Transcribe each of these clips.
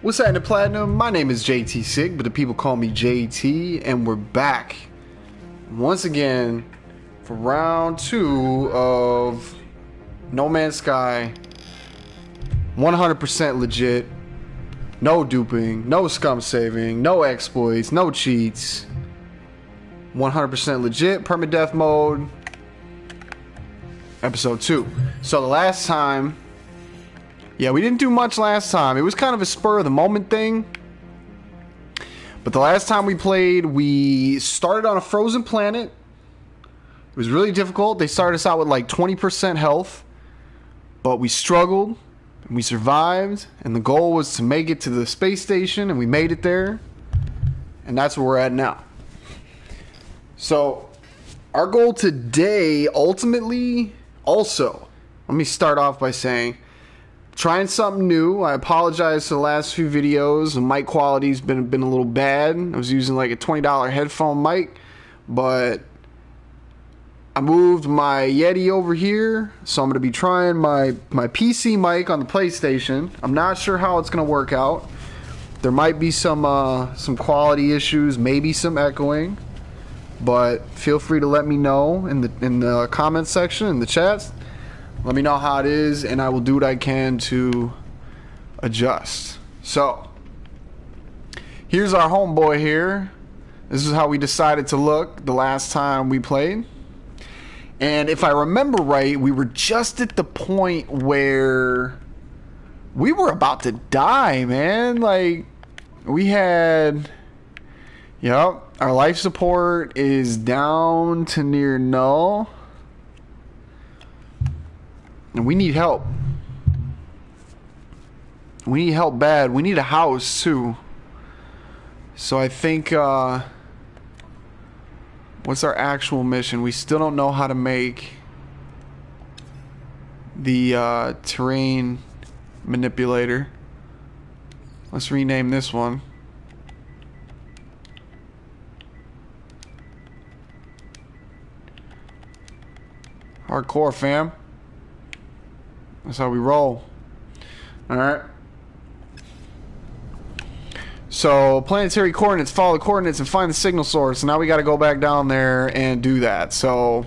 What's happening, Platinum? My name is JTSick, but the people call me JT, and we're back once again for round 2 of No Man's Sky. 100% legit. No duping, no scum saving, no exploits, no cheats. 100% legit, permadeath mode. Episode 2. So the last time, yeah, we didn't do much last time. It was kind of a spur of the moment thing. But the last time we played, we started on a frozen planet. It was really difficult. They started us out with like 20% health. But we struggled, and we survived, and the goal was to make it to the space station, and we made it there. And that's where we're at now. So, our goal today, ultimately, also, let me start off by saying, trying something new. I apologize for the last few videos. The mic quality's been a little bad. I was using like a $20 headphone mic, but I moved my Yeti over here, so I'm going to be trying my PC mic on the PlayStation. I'm not sure how it's going to work out. There might be some quality issues, maybe some echoing, but feel free to let me know in the comment section, in the chats. Let me know how it is, and I will do what I can to adjust. So, here's our homeboy here. This is how we decided to look the last time we played. And if I remember right, we were just at the point where we were about to die, man. Like, we had... Yep, our life support is down to near null. And we need help. We need help bad. We need a house too. So I think what's our actual mission? We still don't know how to make the terrain manipulator. Let's rename this one. Hardcore, fam. That's how we roll. Alright. So, planetary coordinates, follow the coordinates and find the signal source. So now we got to go back down there and do that. So,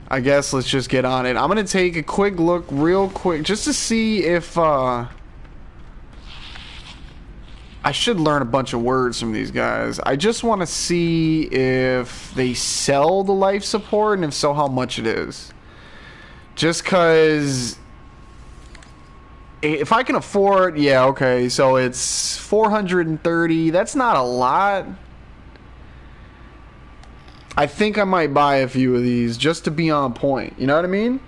I guess let's just get on it. I'm going to take a quick look real quick just to see if I should learn a bunch of words from these guys. I just want to see if they sell the life support, and if so, how much it is. Just cause if I can afford, yeah, okay, so it's 430. That's not a lot. I think I might buy a few of these just to be on point. You know what I mean?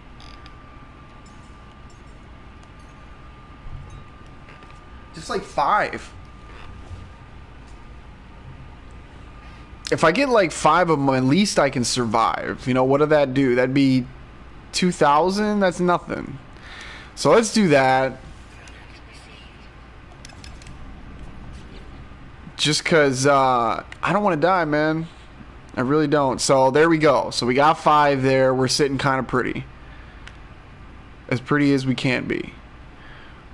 Just like 5. If I get like 5 of them, at least I can survive. You know, what did that do? That'd be 2,000. That's nothing. So let's do that. Just cause I don't want to die, man. I really don't. So there we go. So we got 5 there. We're sitting kind of pretty. As pretty as we can be.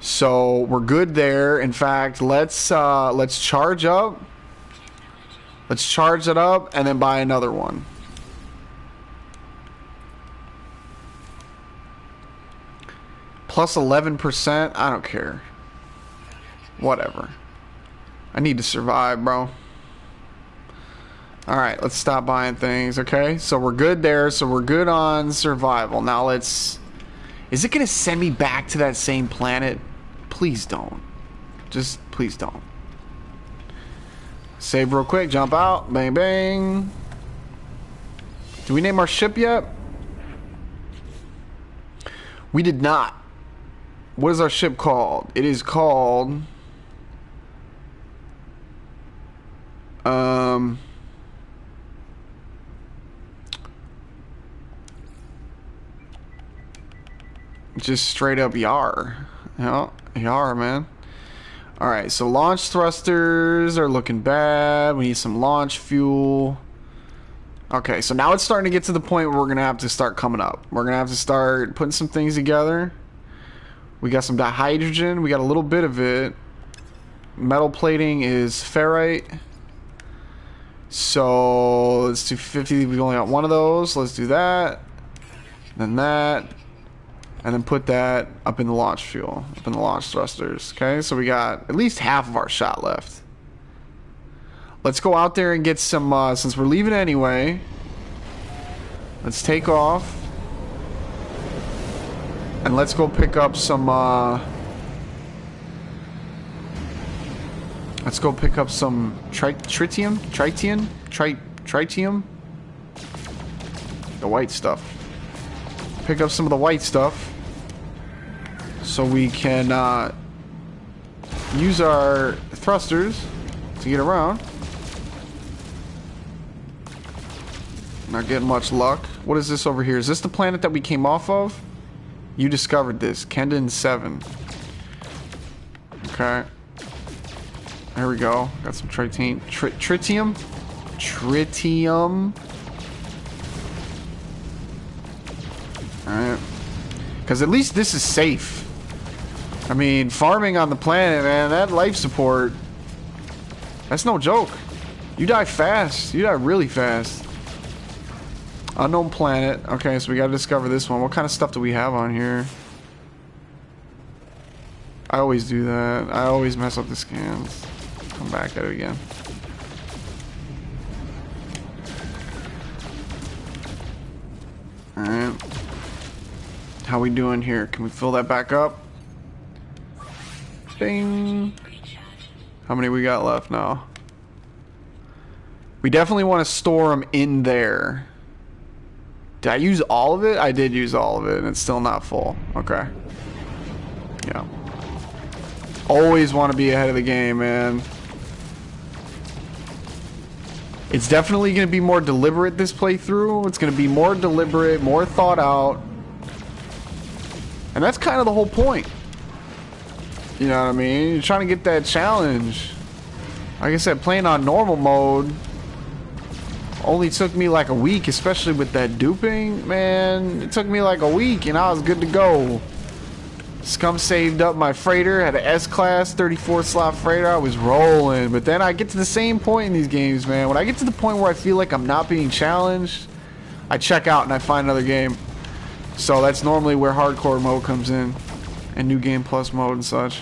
So we're good there. In fact, let's charge up. Let's charge it up and then buy another one. Plus 11%, I don't care. Whatever. I need to survive, bro. Alright, let's stop buying things, okay? So we're good there, so we're good on survival. Now let's... Is it going to send me back to that same planet? Please don't. Just, please don't. Save real quick, jump out, bang bang. Did we name our ship yet? We did not. What is our ship called? It is called just straight up Yar. Yeah, Yar, man. Alright, so launch thrusters are looking bad. We need some launch fuel. Okay, so now it's starting to get to the point where we're going to have to start coming up. We're going to have to start putting some things together. We got some dihydrogen. We got a little bit of it. Metal plating is ferrite. So let's do 50. We only got one of those. Let's do that. Then that. And then put that up in the launch fuel. Up in the launch thrusters. Okay, so we got at least half of our shot left. Let's go out there and get some, since we're leaving anyway. Let's take off. And let's go pick up some, let's go pick up some tritium? Tritium? The white stuff. Pick up some of the white stuff. So we can, use our thrusters to get around. Not getting much luck. What is this over here? Is this the planet that we came off of? You discovered this. Kendon 7. Okay. There we go. Got some tritium. Tritium. Alright. Because at least this is safe. I mean, farming on the planet, man, that life support, that's no joke. You die fast. You die really fast. Unknown planet. Okay, so we gotta discover this one. What kind of stuff do we have on here? I always do that. I always mess up the scans. Come back at it again. Alright. How we doing here? Can we fill that back up? Ding. How many we got left now? We definitely want to store them in there. Did I use all of it? I did use all of it, and it's still not full. Okay. Yeah. Always want to be ahead of the game, man. It's definitely going to be more deliberate this playthrough. It's going to be more deliberate, more thought out. And that's kind of the whole point. You know what I mean? You're trying to get that challenge. Like I said, playing on normal mode only took me like a week, especially with that duping, man. It took me like a week and I was good to go. Scum saved up my freighter, had an S-Class 34 slot freighter. I was rolling. But then I get to the same point in these games, man. When I get to the point where I feel like I'm not being challenged, I check out and I find another game. So that's normally where hardcore mode comes in, and new game plus mode and such.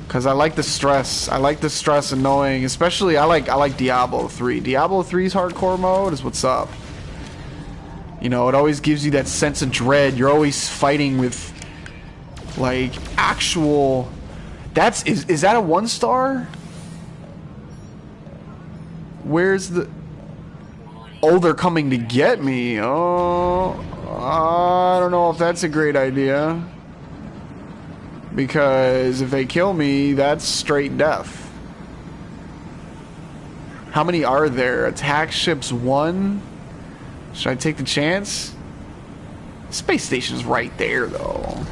Cause I like the stress. I like the stress of knowing, especially I like Diablo 3. Diablo 3's hardcore mode is what's up. You know, it always gives you that sense of dread. You're always fighting with like actual. Is that a 1-star? Where's the? Oh, they're coming to get me. Oh, I don't know if that's a great idea. Because if they kill me, that's straight death. How many are there? Attack ships 1? Should I take the chance? Space station's right there, though.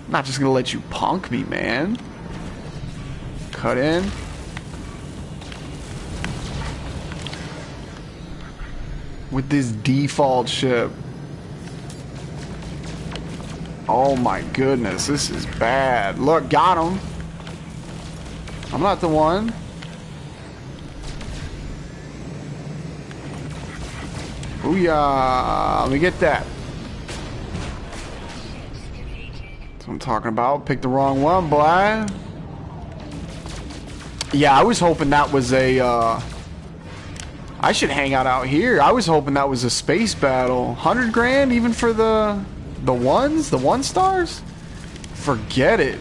I'm not just gonna let you punk me, man. Cut in. With this default ship. Oh my goodness, this is bad. Look, got him. I'm not the one. Booyah. Let me get that. That's what I'm talking about. Picked the wrong one, boy. Yeah, I was hoping that was a, I should hang out here. I was hoping that was a space battle. 100 grand even for the ones? The 1-stars? Forget it.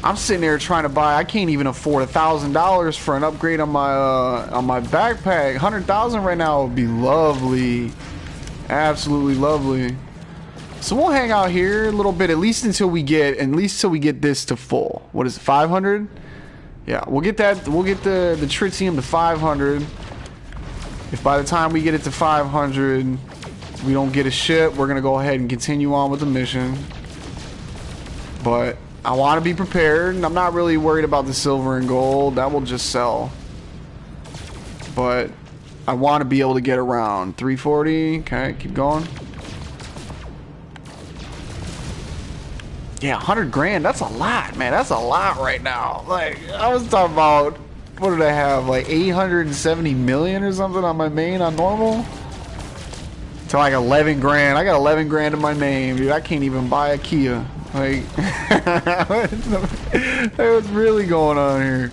I'm sitting there trying to buy. I can't even afford $1,000 for an upgrade on my backpack. 100,000 right now would be lovely, absolutely lovely. So we'll hang out here a little bit, at least until we get this to full. What is it? 500? Yeah, we'll get that. We'll get the tritium to 500. If by the time we get it to 500, we don't get a ship, we're gonna go ahead and continue on with the mission. But I want to be prepared, and I'm not really worried about the silver and gold. That will just sell. But I want to be able to get around. 340. Okay, keep going. Yeah, 100 grand. That's a lot, man. That's a lot right now. Like, I was talking about, what did I have? Like 870 million or something on my main on normal? To like 11 grand. I got 11 grand in my name, dude. I can't even buy a Kia. Like, what's really going on here?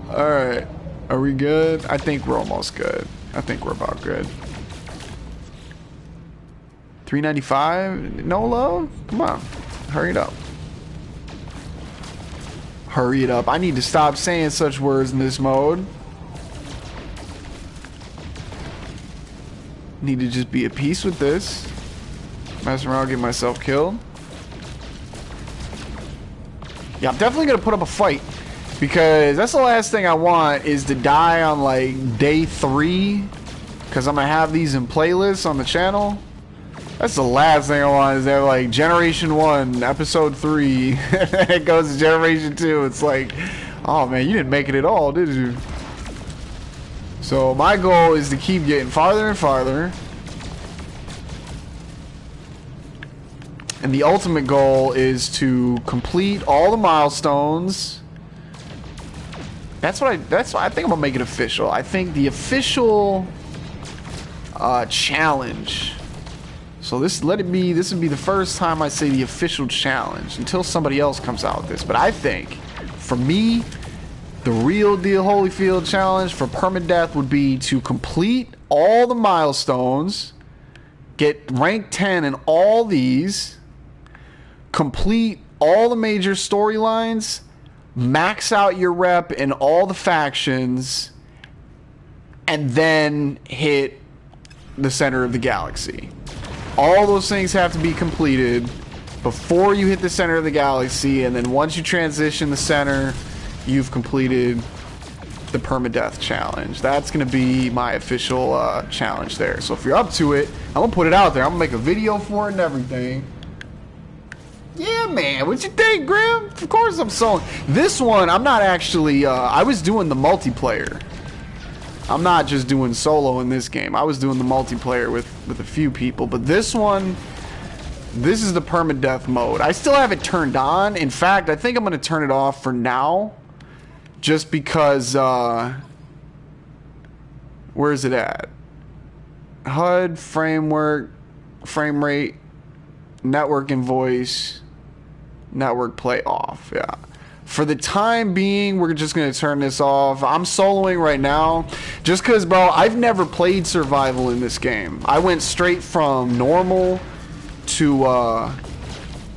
Alright. Are we good? I think we're almost good. I think we're about good. 395? No love? Come on. Hurry it up. Hurry it up. I need to stop saying such words in this mode. Need to just be at peace with this. Mess around, get myself killed. Yeah, I'm definitely gonna put up a fight. Because that's the last thing I want is to die on like day 3. Because I'm gonna have these in playlists on the channel. That's the last thing I want is that like Generation 1, Episode 3. It goes to Generation 2. It's like, oh man, you didn't make it at all, did you? So my goal is to keep getting farther and farther. And the ultimate goal is to complete all the milestones. That's what I think I'm gonna make it official. I think the official challenge. So this would be the first time I say the official challenge until somebody else comes out with this. But I think for me, the real deal Holyfield challenge for permadeath would be to complete all the milestones, get rank 10 in all these, complete all the major storylines, max out your rep in all the factions, and then hit the center of the galaxy. All those things have to be completed before you hit the center of the galaxy, and then once you transition the center, you've completed the permadeath challenge. That's gonna be my official challenge there. So if you're up to it, I'm gonna put it out there. I'm gonna make a video for it and everything. Yeah, man. What you think, Grim? Of course I'm soloing. This one, I'm not actually... I was doing the multiplayer. I'm not just doing solo in this game. I was doing the multiplayer with a few people. But this one, this is the permadeath mode. I still have it turned on. In fact, I think I'm going to turn it off for now. Just because... where is it at? HUD, framework, frame rate, network and voice... Network play off, yeah. For the time being, we're just going to turn this off. I'm soloing right now. Just because, bro, I've never played survival in this game. I went straight from normal to,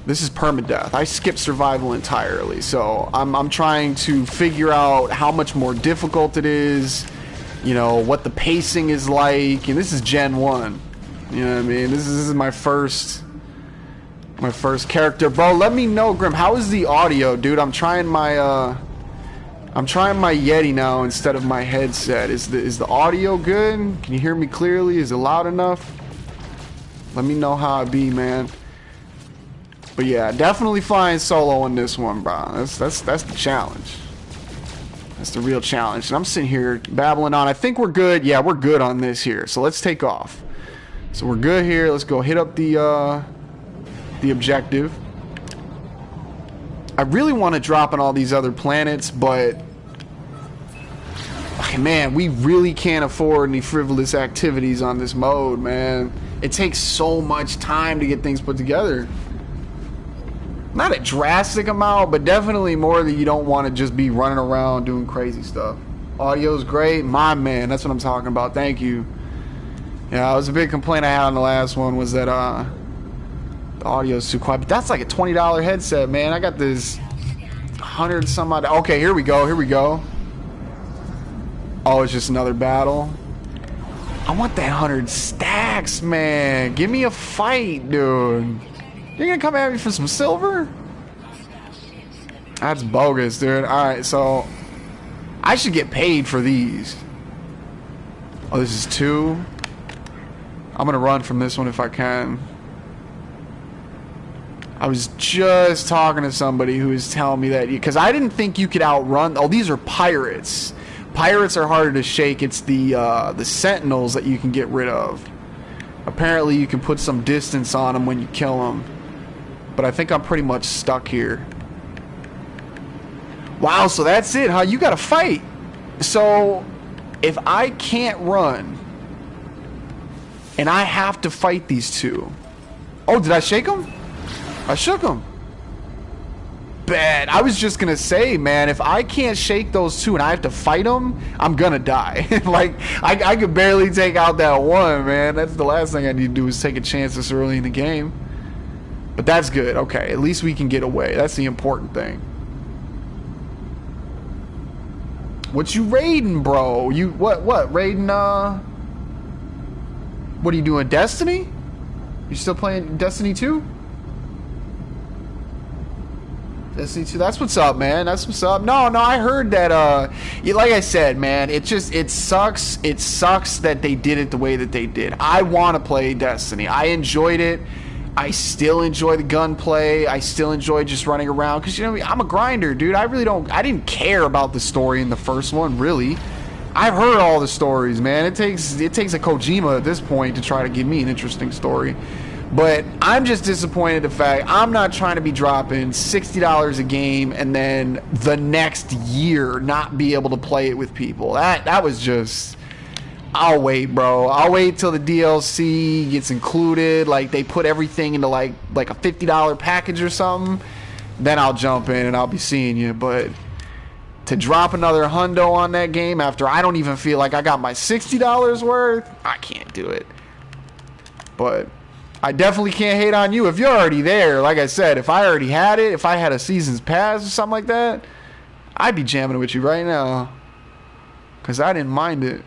this is permadeath. I skipped survival entirely. So, I'm trying to figure out how much more difficult it is. You know, what the pacing is like. And this is Gen 1. You know what I mean? This is my first character. Bro, let me know, Grim, how is the audio, dude? I'm trying my Yeti now instead of my headset. Is the audio good? Can you hear me clearly? Is it loud enough? Let me know how it be, man. But yeah, definitely flying solo on this one, bro. That's the challenge. That's the real challenge. And I'm sitting here babbling on. I think we're good. Yeah, we're good on this here. So let's take off. So we're good here. Let's go hit up the objective. I really want to drop on all these other planets, but man, we really can't afford any frivolous activities on this mode, man. It takes so much time to get things put together. Not a drastic amount, but definitely more that you don't want to just be running around doing crazy stuff. Audio's great, my man. That's what I'm talking about. Thank you. Yeah, that was a big complaint I had on the last one, was that the audio's too quiet, but that's like a $20 headset, man. I got this 100 some odd. Okay, here we go. Oh, it's just another battle. I want that 100 stacks, man. Give me a fight, dude. You're gonna come at me for some silver? That's bogus, dude. Alright, so I should get paid for these. Oh, this is 2. I'm gonna run from this one if I can. I was just talking to somebody who was telling me that, because I didn't think you could outrun. Oh, these are pirates. Pirates are harder to shake. It's the sentinels that you can get rid of. Apparently, you can put some distance on them when you kill them. but I think I'm pretty much stuck here. Wow, so that's it, huh? You gotta fight. So, if I can't run, and I have to fight these two. Oh, did I shake them? I shook them. Bad. I was just gonna say, man, if I can't shake those two and I have to fight them, I'm gonna die. Like, I could barely take out that one, man. That's the last thing I need to do is take a chance this early in the game. But that's good. Okay, at least we can get away. That's the important thing. What you raiding, bro? You what raiding? What are you doing? Destiny? You still playing Destiny 2? Destiny 2. That's what's up, man. That's what's up. No, I heard that. Like I said, man, it sucks. It sucks that they did it the way that they did. I want to play Destiny. I enjoyed it. I still enjoy the gunplay. I still enjoy just running around because, you know, I'm a grinder, dude. I didn't care about the story in the first one, really. I've heard all the stories, man. It takes a Kojima at this point to try to give me an interesting story. But I'm just disappointed in the fact I'm not trying to be dropping $60 a game and then the next year not be able to play it with people. That was just... I'll wait, bro. I'll wait till the DLC gets included. Like, they put everything into like a $50 package or something. Then I'll jump in and I'll be seeing you. But to drop another hundo on that game after I don't even feel like I got my $60 worth, I can't do it. But I definitely can't hate on you if you're already there. Like I said, if I already had it, if I had a season's pass or something like that, I'd be jamming it with you right now. Because I didn't mind it.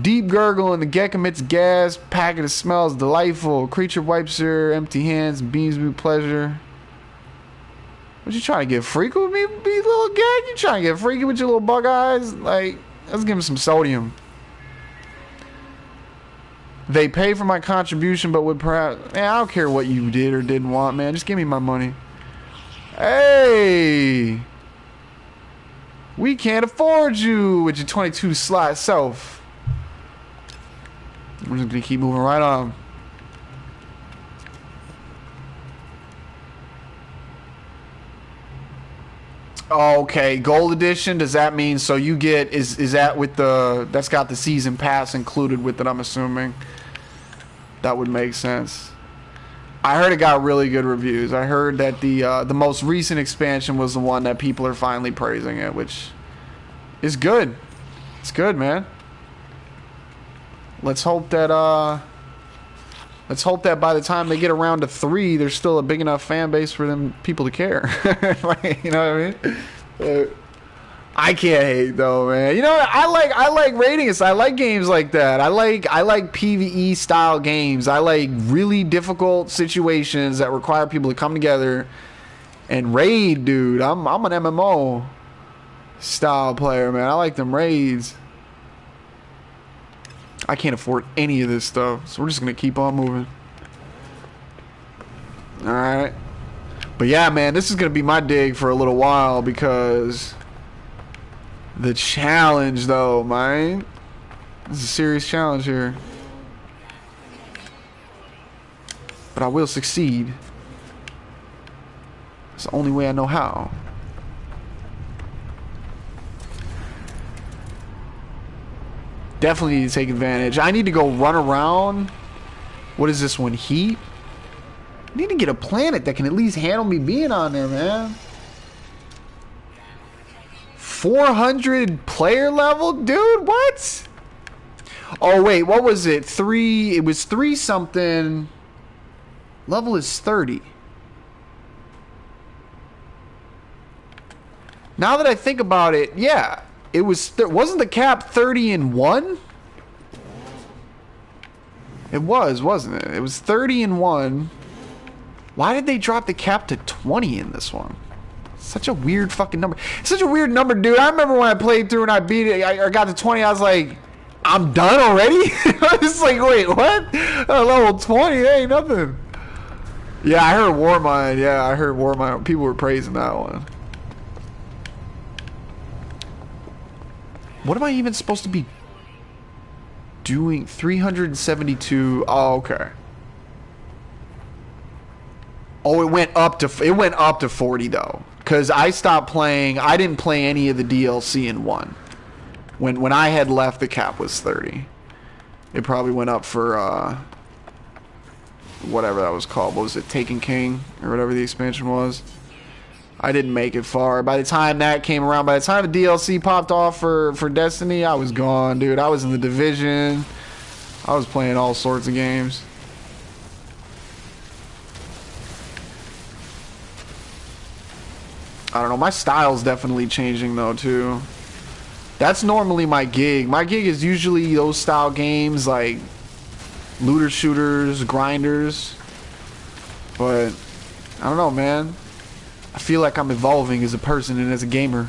Deep gurgle and the gek emits gas. Packet of smells delightful. Creature wipes her empty hands and beams me with pleasure. What you trying to get freaky with me, little gek? You trying to get freaky with your little bug eyes? Like, let's give him some sodium. They pay for my contribution, but would perhaps... Man, I don't care what you did or didn't want, man. Just give me my money. Hey! We can't afford you with your 22 slot self. We're just gonna keep moving right on. Okay, gold edition. Does that mean so you get is that with the that's got the season pass included with it? I'm assuming that would make sense. I heard it got really good reviews. I heard that the most recent expansion was the one that people are finally praising it, which is good. It's good, man. Let's hope that by the time they get around to 3, there's still a big enough fan base for them people to care. Like, you know what I mean? I can't hate though, man. You know what? I like ratings. I like games like that. I like PvE style games. I like really difficult situations that require people to come together and raid, dude. I'm an MMO style player, man. I like them raids. I can't afford any of this stuff, so we're just gonna keep on moving. Alright. But yeah, man, this is gonna be my dig for a little while because the challenge though, man. This is a serious challenge here. But I will succeed. It's the only way I know how. Definitely need to take advantage. I need to go run around. What is this one? Heat? I need to get a planet that can at least handle me being on there, man. 400 player level? Dude, what? Oh, wait. What was it? 3. It was 3 something. Level is 30. Now that I think about it, yeah. It was wasn't the cap 30 and 1? It was, wasn't it? It was 30 and 1. Why did they drop the cap to 20 in this one? Such a weird fucking number. Such a weird number, dude. I remember when I played through and I beat it, I got to 20, I was like, I'm done already? I was like, wait, what? Level 20, that ain't nothing. Yeah, I heard Warmind. Yeah, I heard Warmind. People were praising that one. What am I even supposed to be doing? 372. Oh, okay. Oh, it went up to 40 though, because I stopped playing. I didn't play any of the DLC in 1. When I had left, the cap was 30. It probably went up for whatever that was called. What was it, Taken King or whatever the expansion was? I didn't make it far. By the time that came around, by the time the DLC popped off for Destiny, I was gone, dude. I was in the Division. I was playing all sorts of games. I don't know, my style's definitely changing though too. That's normally my gig. My gig is usually those style games like looter shooters, grinders. But I don't know, man. I feel like I'm evolving as a person and as a gamer.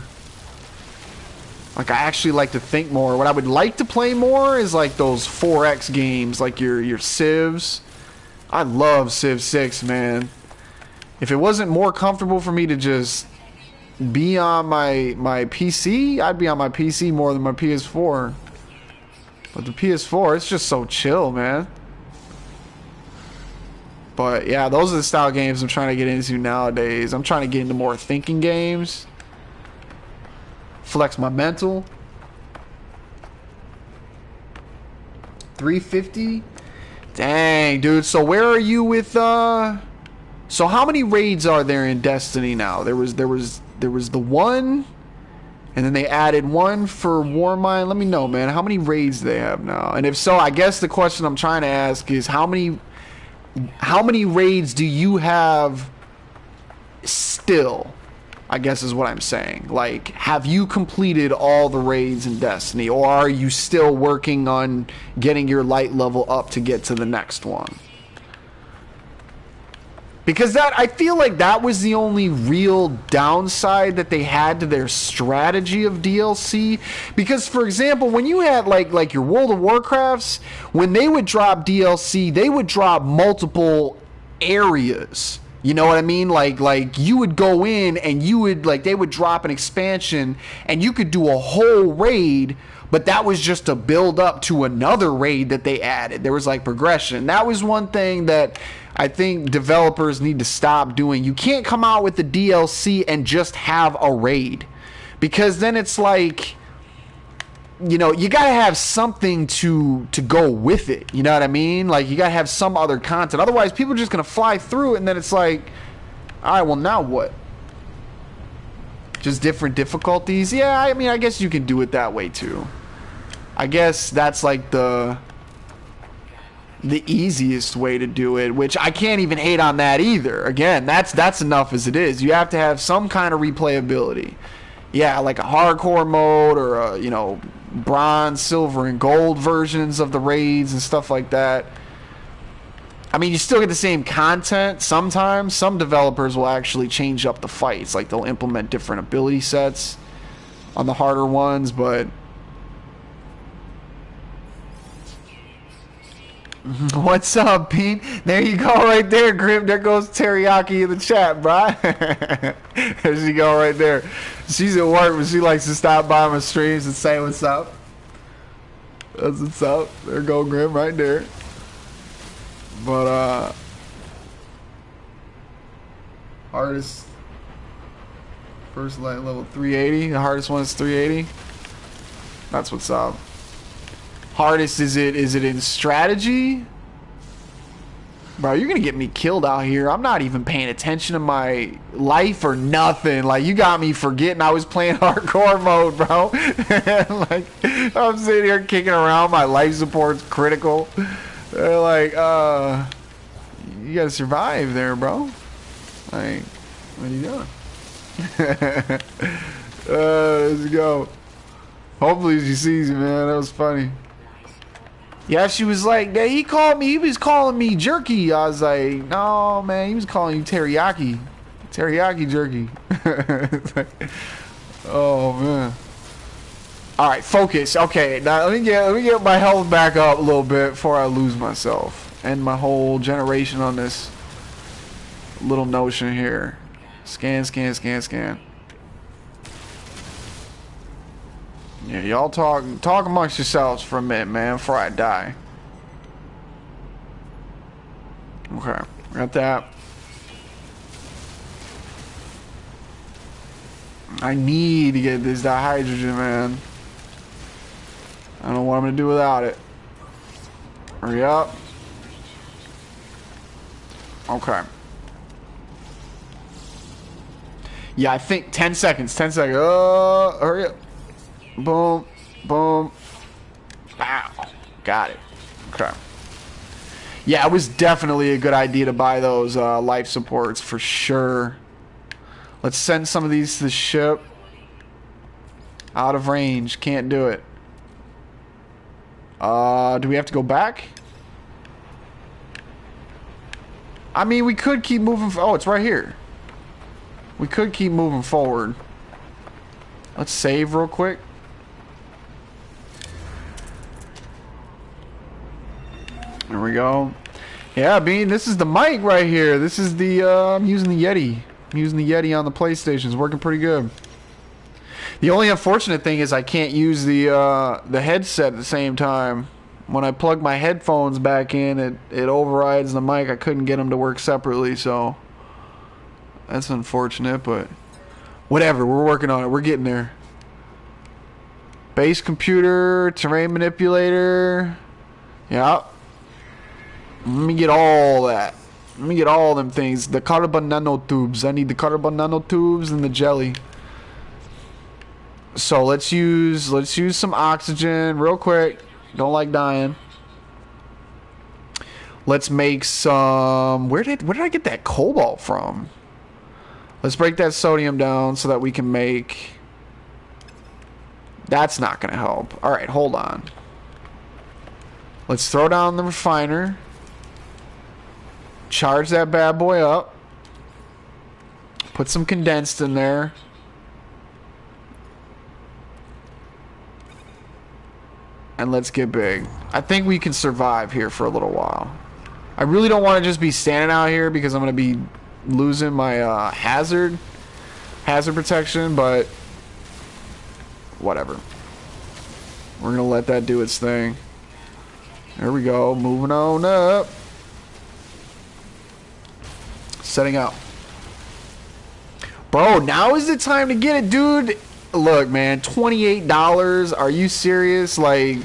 Like I actually like to think more. What I would like to play more is like those 4X games, like your Civs. I love Civ 6, man. If it wasn't more comfortable for me to just be on my PC, I'd be on my PC more than my PS4. But the PS4, it's just so chill, man. But yeah, those are the style games I'm trying to get into nowadays. I'm trying to get into more thinking games. Flex my mental. 350? Dang, dude. So where are you with so how many raids are there in Destiny now? There was the one, and then they added one for Warmind. Let me know, man, how many raids they have now. And if so, I guess the question I'm trying to ask is how many raids do you have still? I guess is what I'm saying. Like, have you completed all the raids in Destiny, or are you still working on getting your light level up to get to the next one? Because that, I feel like that was the only real downside that they had to their strategy of DLC. Because, for example, when you had like your World of Warcrafts, when they would drop DLC, they would drop multiple areas. You know what I mean? Like you would go in and you would, like, they would drop an expansion and you could do a whole raid, but that was just to build up to another raid that they added. There was like progression. That was one thing that I think developers need to stop doing. You can't come out with the DLC and just have a raid, because then it's like, you know, you gotta have something to go with it. You know what I mean? Like, you gotta have some other content. Otherwise, people are just gonna fly through it, and then it's like, all right, well, now what? Just different difficulties? Yeah, I mean, I guess you can do it that way too. I guess that's like the easiest way to do it, which I can't even hate on that either. Again, that's enough as it is. You have to have some kind of replayability. Yeah, like a hardcore mode, or a, you know, bronze, silver, and gold versions of the raids and stuff like that. I mean, you still get the same content sometimes. Some developers will actually change up the fights. Like, they'll implement different ability sets on the harder ones, but what's up, Pete? There you go, right there, Grim. There goes Teriyaki in the chat, bro. There she go, right there. She's at work, but she likes to stop by my streams and say what's up. That's what's up. There go Grim, right there. But hardest first light level 380. The hardest one is 380. That's what's up. Hardest, is it in strategy? Bro, you're gonna get me killed out here. I'm not even paying attention to my life or nothing. Like, you got me forgetting I was playing hardcore mode, bro. Like, I'm sitting here kicking around. My life support's critical. They're like, you gotta survive there, bro. Like, what are you doing? Let's go. Hopefully she sees you, man. That was funny. Yeah, she was like, he called me, he was calling me jerky. I was like, no, man, he was calling you teriyaki. Teriyaki jerky. Like, oh, man. All right, focus. Okay, now let me get my health back up a little bit before I lose myself and my whole generation on this little notion here. Scan, scan, scan, scan. Yeah, y'all talk amongst yourselves for a minute, man, before I die. Okay, got that. I need to get this dihydrogen, man. I don't know what I'm gonna do without it. Hurry up. Okay. Yeah, I think 10 seconds. 10 seconds. Oh, hurry up. Boom. Boom. Bow. Got it. Okay. Yeah, it was definitely a good idea to buy those life supports for sure. Let's send some of these to the ship. Out of range. Can't do it. Do we have to go back? I mean, we could keep moving. Oh, it's right here. We could keep moving forward. Let's save real quick. There we go. Yeah, Bean, this is the mic right here. This is the, I'm using the Yeti. I'm using the Yeti on the PlayStation. It's working pretty good. The only unfortunate thing is I can't use the headset at the same time. When I plug my headphones back in, it overrides the mic. I couldn't get them to work separately, so that's unfortunate, but whatever. We're working on it. We're getting there. Base computer, terrain manipulator. Yeah. Let me get all that. Let me get all them things. The carbon nanotubes. I need the carbon nanotubes and the jelly. So let's use some oxygen real quick. Don't like dying. Let's make some. Where did I get that cobalt from? Let's break that sodium down so that we can make. That's not gonna help. All right, hold on. Let's throw down the refiner. Charge that bad boy up. Put some condensed in there. And let's get big. I think we can survive here for a little while. I really don't want to just be standing out here because I'm going to be losing my hazard protection, but whatever. We're going to let that do its thing. There we go. Moving on up. Setting up. Bro, now is the time to get it, dude. Look, man, $28. Are you serious? Like,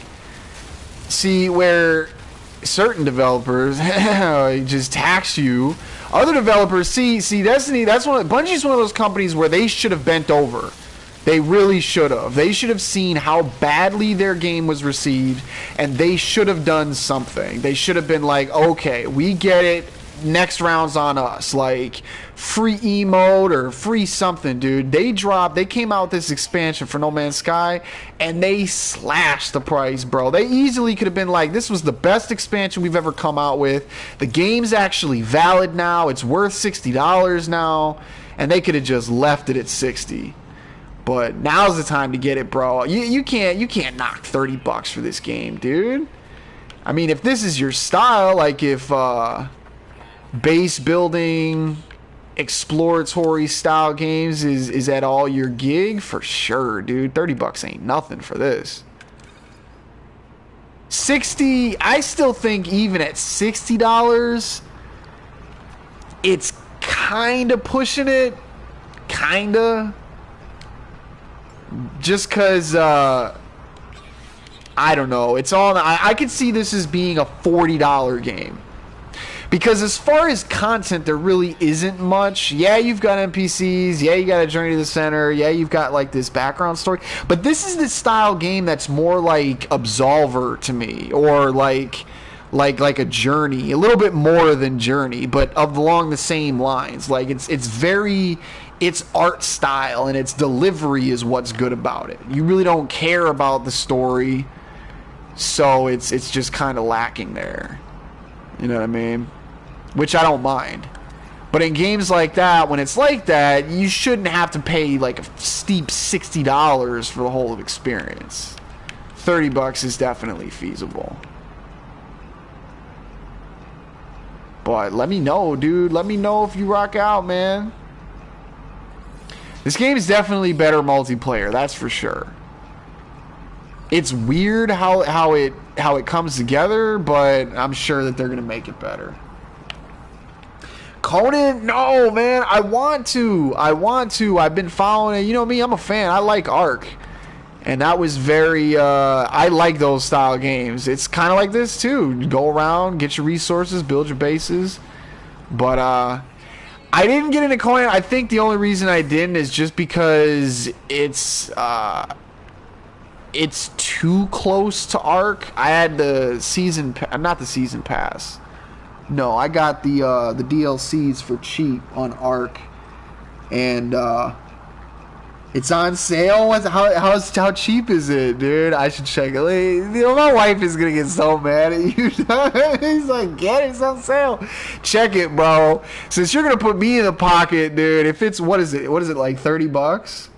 see, where certain developers just tax you. Other developers, see, Destiny, Bungie's one of those companies where they should have bent over. They really should have. They should have seen how badly their game was received, and they should have done something. They should have been like, okay, we get it. Next round's on us. Like, free emote or free something, dude. They came out with this expansion for No Man's Sky, and they slashed the price, bro. They easily could have been like, this was the best expansion we've ever come out with. The game's actually valid now. It's worth $60 now, and they could have just left it at $60. But now's the time to get it, bro. You can't knock $30 for this game, dude. I mean, if this is your style, like if base building, exploratory style games is at all your gig, for sure, dude. $30 ain't nothing for this. 60, I still think even at $60, it's kind of pushing it. Kinda. Just because, I don't know. It's all, I could see this as being a $40 game. Because as far as content, there really isn't much. Yeah, you've got NPCs. Yeah, you got a journey to the center. Yeah, you've got like this background story. But this is the style game that's more like Absolver to me, or like a Journey, a little bit more than Journey, but along the same lines. Like its art style and its delivery is what's good about it. You really don't care about the story, so it's just kind of lacking there. You know what I mean? Which I don't mind. But in games like that, when it's like that, you shouldn't have to pay like a steep $60 for the whole experience. $30 is definitely feasible. But let me know, dude. Let me know if you rock out, man. This game is definitely better multiplayer, that's for sure. It's weird how it comes together, but I'm sure that they're gonna make it better. Conan, no, man. I want to. I've been following it. You know me, I'm a fan. I like Ark. And that was very, I like those style games. It's kind of like this, too. You go around, get your resources, build your bases. But, I didn't get into Conan. I think the only reason I didn't is just because it's too close to Ark. I had the season, not the season pass. No, I got the DLCs for cheap on Ark. And, it's on sale. How cheap is it, dude? I should check it. You know, my wife is gonna get so mad at you. He's like, get it, it's on sale. Check it, bro. Since you're gonna put me in the pocket, dude. If it's what is it like $30?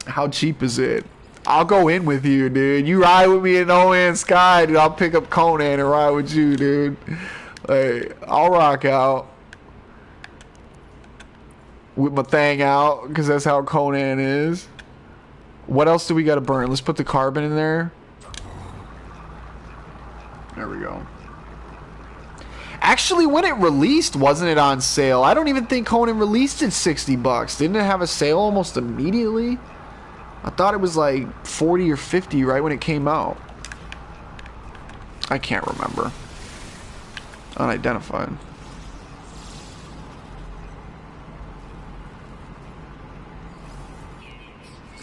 How cheap is it? I'll go in with you, dude. You ride with me in No Man's Sky, dude. I'll pick up Conan and ride with you, dude. Like, I'll rock out. With my thing out, because that's how Conan is. What else do we got to burn? Let's put the carbon in there. There we go. Actually, when it released, wasn't it on sale? I don't even think Conan released it $60. Didn't it have a sale almost immediately? I thought it was like 40 or 50 right when it came out. I can't remember. Unidentified.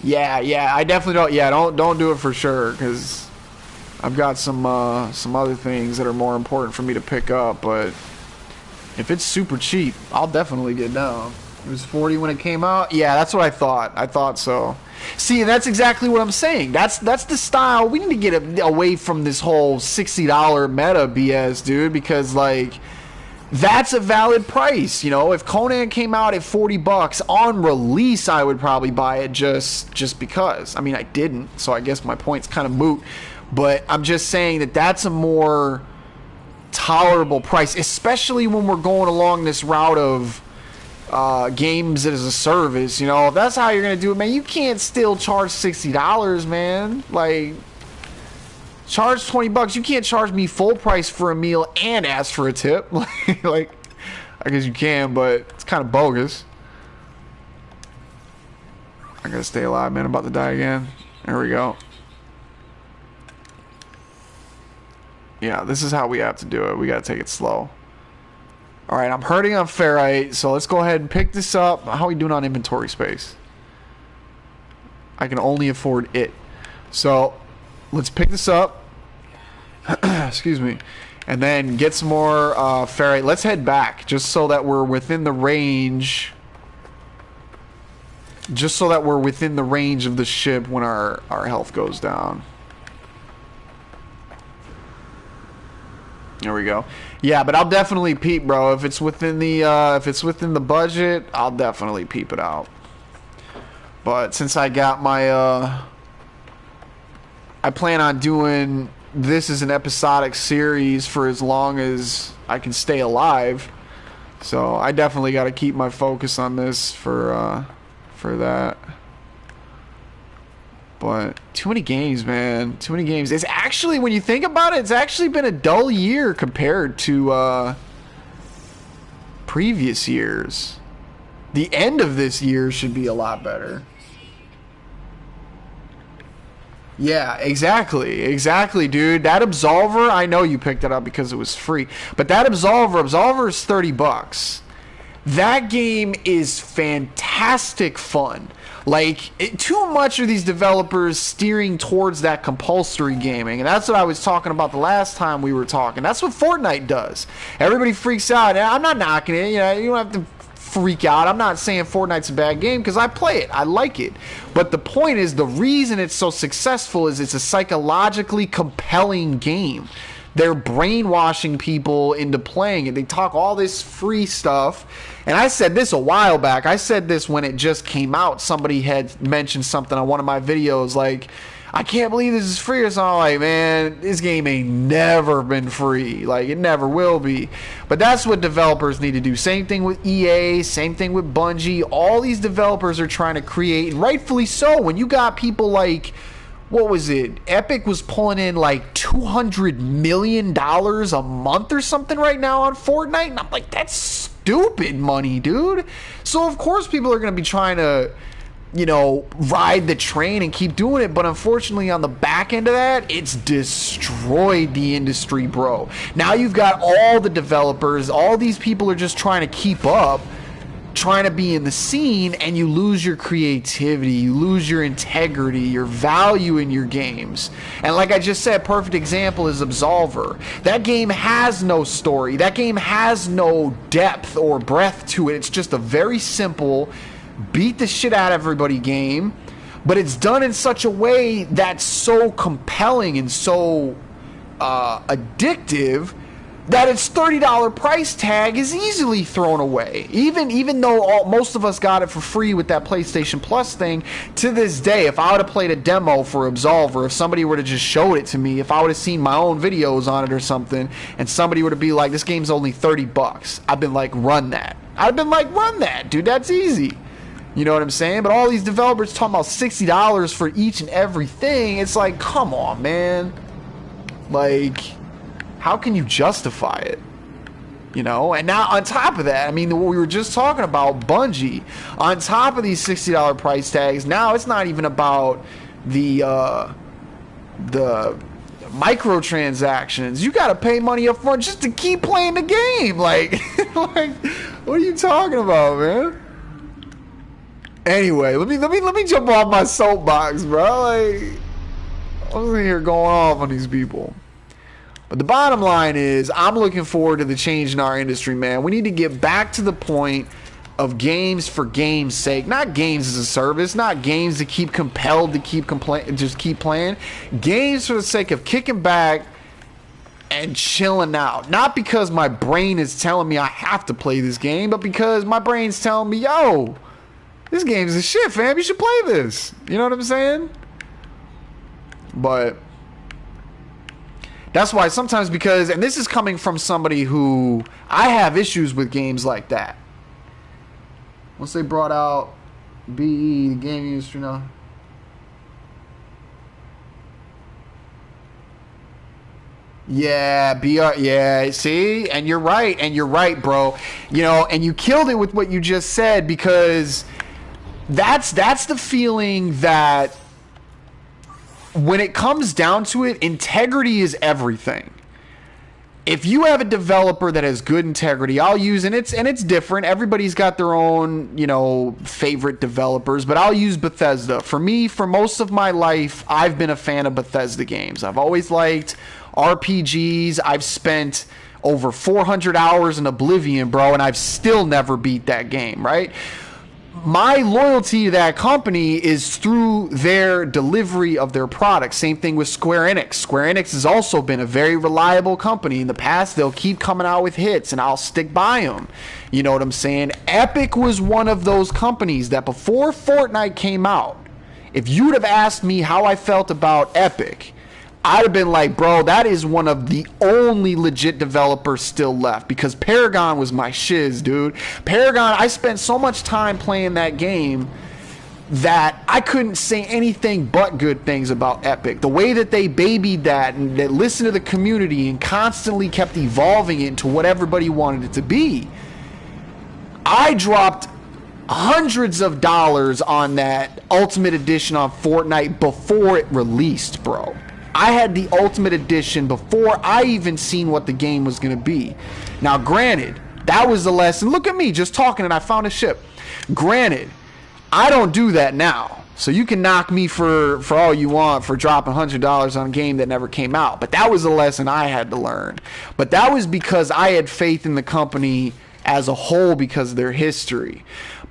Yeah, I definitely don't. Yeah, don't do it for sure, because I've got some other things that are more important for me to pick up. But if it's super cheap, I'll definitely get down. It was 40 when it came out. Yeah, that's what I thought. I thought so. See, that's exactly what I'm saying. That's the style. We need to get away from this whole $60 meta BS, dude, because like, that's a valid price. You know, if Conan came out at $40 on release, I would probably buy it just because. I mean, I didn't, so I guess my point's kind of moot. But I'm just saying that that's a more tolerable price, especially when we're going along this route of games as a service. You know, if that's how you're gonna do it, man, you can't still charge $60, man. Like, charge $20. You can't charge me full price for a meal and ask for a tip. Like, I guess you can, but it's kind of bogus. I gotta stay alive, man. I'm about to die again. There we go. Yeah, this is how we have to do it. We gotta take it slow. Alright, I'm hurting on ferrite, so let's go ahead and pick this up. How are we doing on inventory space? I can only afford it. So, let's pick this up. Excuse me. And then get some more ferrite. Let's head back, just so that we're within the range. Just so that we're within the range of the ship when our health goes down. There we go. Yeah, but I'll definitely peep, bro. If it's within the budget, I'll definitely peep it out. But since I got my I plan on doing this as an episodic series for as long as I can stay alive. So I definitely got to keep my focus on this for that. But too many games, man. Too many games. It's actually, when you think about it, it's actually been a dull year compared to previous years. The end of this year should be a lot better. Yeah, exactly, dude. That Absolver, I know you picked it up because it was free, but that Absolver is $30. That game is fantastic fun. Like, too much of these developers steering towards that compulsory gaming, and that's what I was talking about the last time we were talking. That's what Fortnite does. Everybody freaks out, and I'm not knocking it. You know, you don't have to freak out. I'm not saying Fortnite's a bad game, because I play it. I like it. But the point is, the reason it's so successful is it's a psychologically compelling game. They're brainwashing people into playing it. They talk all this free stuff. And I said this a while back. I said this when it just came out. Somebody had mentioned something on one of my videos like, I can't believe this is free or something. I'm like, man, this game ain't never been free. Like, it never will be. But that's what developers need to do. Same thing with EA, same thing with Bungie. All these developers are trying to create, and rightfully so, when you got people like what was it? Epic was pulling in like $200 million a month or something right now on Fortnite. And I'm like, that's stupid money, dude. So of course people are going to be trying to, you know, ride the train and keep doing it. But unfortunately on the back end of that, it's destroyed the industry, bro. Now you've got all the developers, all these people are just trying to keep up, trying to be in the scene, and you lose your creativity, you lose your integrity, your value in your games. And like I just said, perfect example is Absolver. That game has no story. That game has no depth or breadth to it. It's just a very simple beat the shit out of everybody game, but it's done in such a way that's so compelling and so addictive that its $30 price tag is easily thrown away. Even though most of us got it for free with that PlayStation Plus thing, to this day, if I would have played a demo for Absolver, if somebody were to just showed it to me, if I would have seen my own videos on it or something, and somebody would have been like, this game's only $30, I've been like, run that. I'd been like, run that, dude, that's easy. You know what I'm saying? But all these developers talking about $60 for each and everything. It's like, come on, man. Like, how can you justify it? You know? And now on top of that, I mean, what we were just talking about, Bungie, on top of these $60 price tags, now it's not even about the microtransactions. You got to pay money up front just to keep playing the game. Like, like, what are you talking about, man? Anyway, let me jump off my soapbox, bro. Like, I'm sitting here going off on these people. But the bottom line is, I'm looking forward to the change in our industry, man. We need to get back to the point of games for game's sake, not games as a service, not games to keep compelled to keep playing. Games for the sake of kicking back and chilling out. Not because my brain is telling me I have to play this game, but because my brain's telling me, yo, this game's a shit, fam. You should play this. You know what I'm saying? But that's why sometimes, because, and this is coming from somebody who, I have issues with games like that. Once they brought out BE, the gaming industry now. Yeah, BR, yeah, see? And you're right, bro. You know, and you killed it with what you just said, because that's the feeling that when it comes down to it, integrity is everything. If you have a developer that has good integrity, I'll use, and it's different. Everybody's got their own, you know, favorite developers, but I'll use Bethesda. For me, for most of my life, I've been a fan of Bethesda games. I've always liked RPGs. I've spent over 400 hours in Oblivion, bro, and I've still never beat that game, right? My loyalty to that company is through their delivery of their products. Same thing with Square Enix. Square Enix has also been a very reliable company. In the past, they'll keep coming out with hits, and I'll stick by them. You know what I'm saying? Epic was one of those companies that before Fortnite came out, if you would have asked me how I felt about Epic, I'd have been like, bro, that is one of the only legit developers still left, because Paragon was my shiz, dude. Paragon, I spent so much time playing that game that I couldn't say anything but good things about Epic. The way that they babied that and they listened to the community and constantly kept evolving it into what everybody wanted it to be. I dropped hundreds of dollars on that Ultimate Edition on Fortnite before it released, bro. I had the Ultimate Edition before I even seen what the game was going to be. Now, granted, that was the lesson. Look at me, just talking, and I found a ship. Granted, I don't do that now. So you can knock me for all you want for dropping $100 on a game that never came out. But that was a lesson I had to learn. But that was because I had faith in the company as a whole because of their history.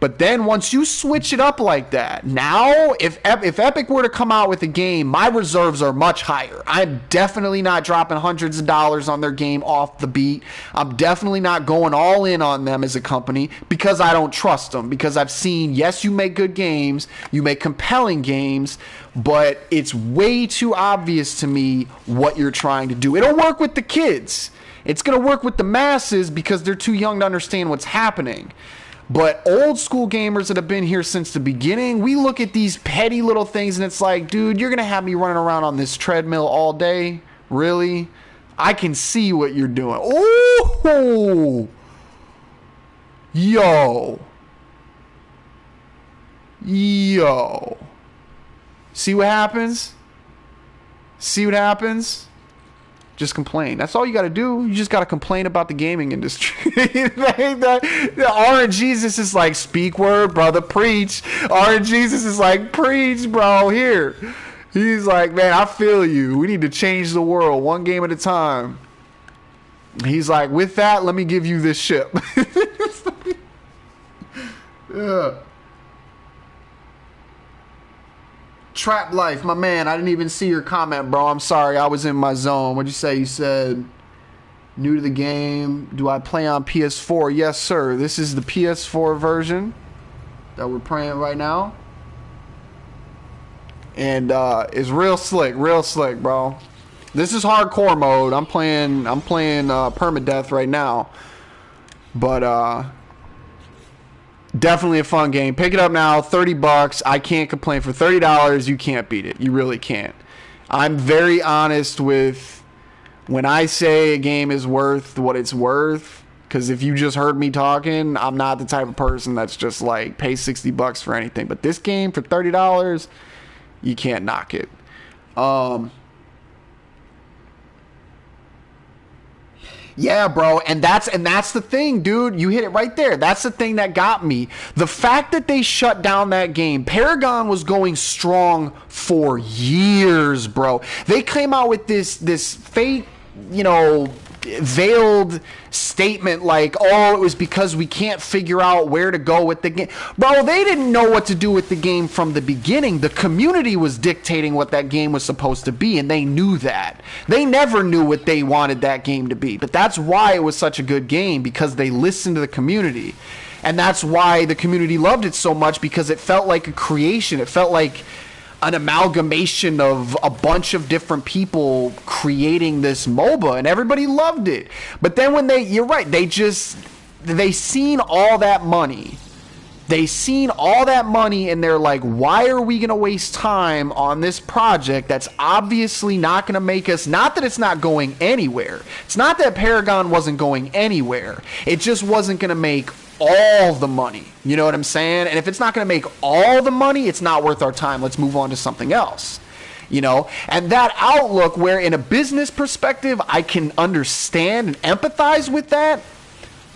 But then once you switch it up like that, now if Epic were to come out with a game, my reserves are much higher. I'm definitely not dropping hundreds of dollars on their game off the beat. I'm definitely not going all in on them as a company because I don't trust them. Because I've seen, yes, you make good games, you make compelling games, but it's way too obvious to me what you're trying to do. It'll work with the kids. It's going to work with the masses because they're too young to understand what's happening. But old school gamers that have been here since the beginning, we look at these petty little things and it's like, dude, you're going to have me running around on this treadmill all day? Really? I can see what you're doing. Oh! Yo. See what happens? See what happens? Just complain. That's all you got to do. You just got to complain about the gaming industry. The Orange Jesus is like, speak word, brother, preach. Orange Jesus is like, preach, bro, here. He's like, man, I feel you. We need to change the world one game at a time. He's like, with that, let me give you this ship. Yeah. Trap Life, my man, I didn't even see your comment, bro. I'm sorry, I was in my zone. What'd you say? You said, new to the game. Do I play on PS4? Yes, sir. This is the PS4 version that we're playing right now. And it's real slick, bro. This is hardcore mode. I'm playing Permadeath right now. But definitely a fun game. Pick it up now, $30. I can't complain. For $30, you can't beat it. You really can't. I'm very honest with when I say a game is worth what it's worth. Because if you just heard me talking, I'm not the type of person that's just like pay $60 for anything. But this game for $30, you can't knock it. Yeah, bro, and that's the thing, dude. You hit it right there. That's the thing that got me. The fact that they shut down that game. Paragon was going strong for years, bro. They came out with this fake, veiled statement like, oh, it was because we can't figure out where to go with the game. Bro, they didn't know what to do with the game from the beginning. The community was dictating what that game was supposed to be, and they knew that. They never knew what they wanted that game to be, but that's why it was such a good game, because they listened to the community. And that's why the community loved it so much, because it felt like a creation. It felt like an amalgamation of a bunch of different people creating this MOBA, and everybody loved it. But then when you're right, they seen all that money. They seen all that money, and they're like, why are we going to waste time on this project that's obviously not going to make us, not that it's not going anywhere. It's not that Paragon wasn't going anywhere. It just wasn't going to make all the money. You know what I'm saying? And if it's not going to make all the money, it's not worth our time. Let's move on to something else. And that outlook, where in a business perspective, I can understand and empathize with that.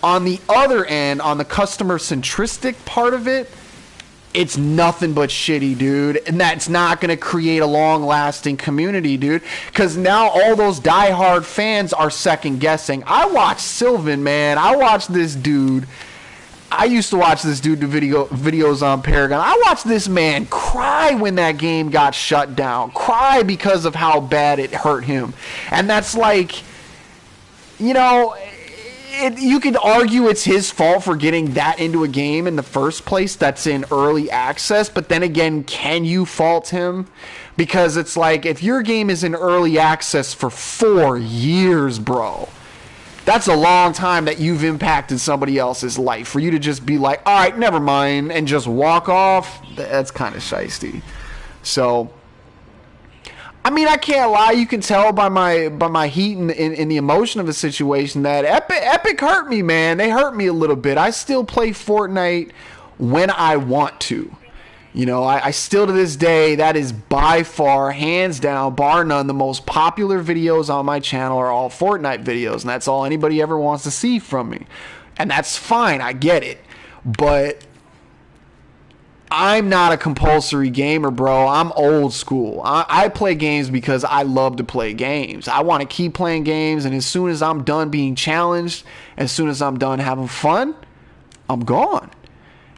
On the other end, on the customer centristic part of it, it's nothing but shitty, dude. And that's not going to create a long-lasting community, dude. Because now all those diehard fans are second-guessing. I watched Sylvan, man. I watched this dude. I used to watch this dude do videos on Paragon. I watched this man cry when that game got shut down. Cry because of how bad it hurt him. And that's like, you could argue it's his fault for getting that into a game in the first place that's in early access. But then again, can you fault him? Because it's like, if your game is in early access for 4 years, bro, that's a long time that you've impacted somebody else's life. For you to just be like, all right, never mind, and just walk off, that's kind of shiesty. So, I mean, I can't lie. You can tell by my heat and in the emotion of the situation that Epic hurt me, man. They hurt me a little bit. I still play Fortnite when I want to. I still to this day, that is by far, hands down, bar none, the most popular videos on my channel are all Fortnite videos, and that's all anybody ever wants to see from me. And that's fine, I get it. But I'm not a compulsory gamer, bro. I'm old school. I play games because I love to play games. I want to keep playing games, and as soon as I'm done being challenged, as soon as I'm done having fun, I'm gone.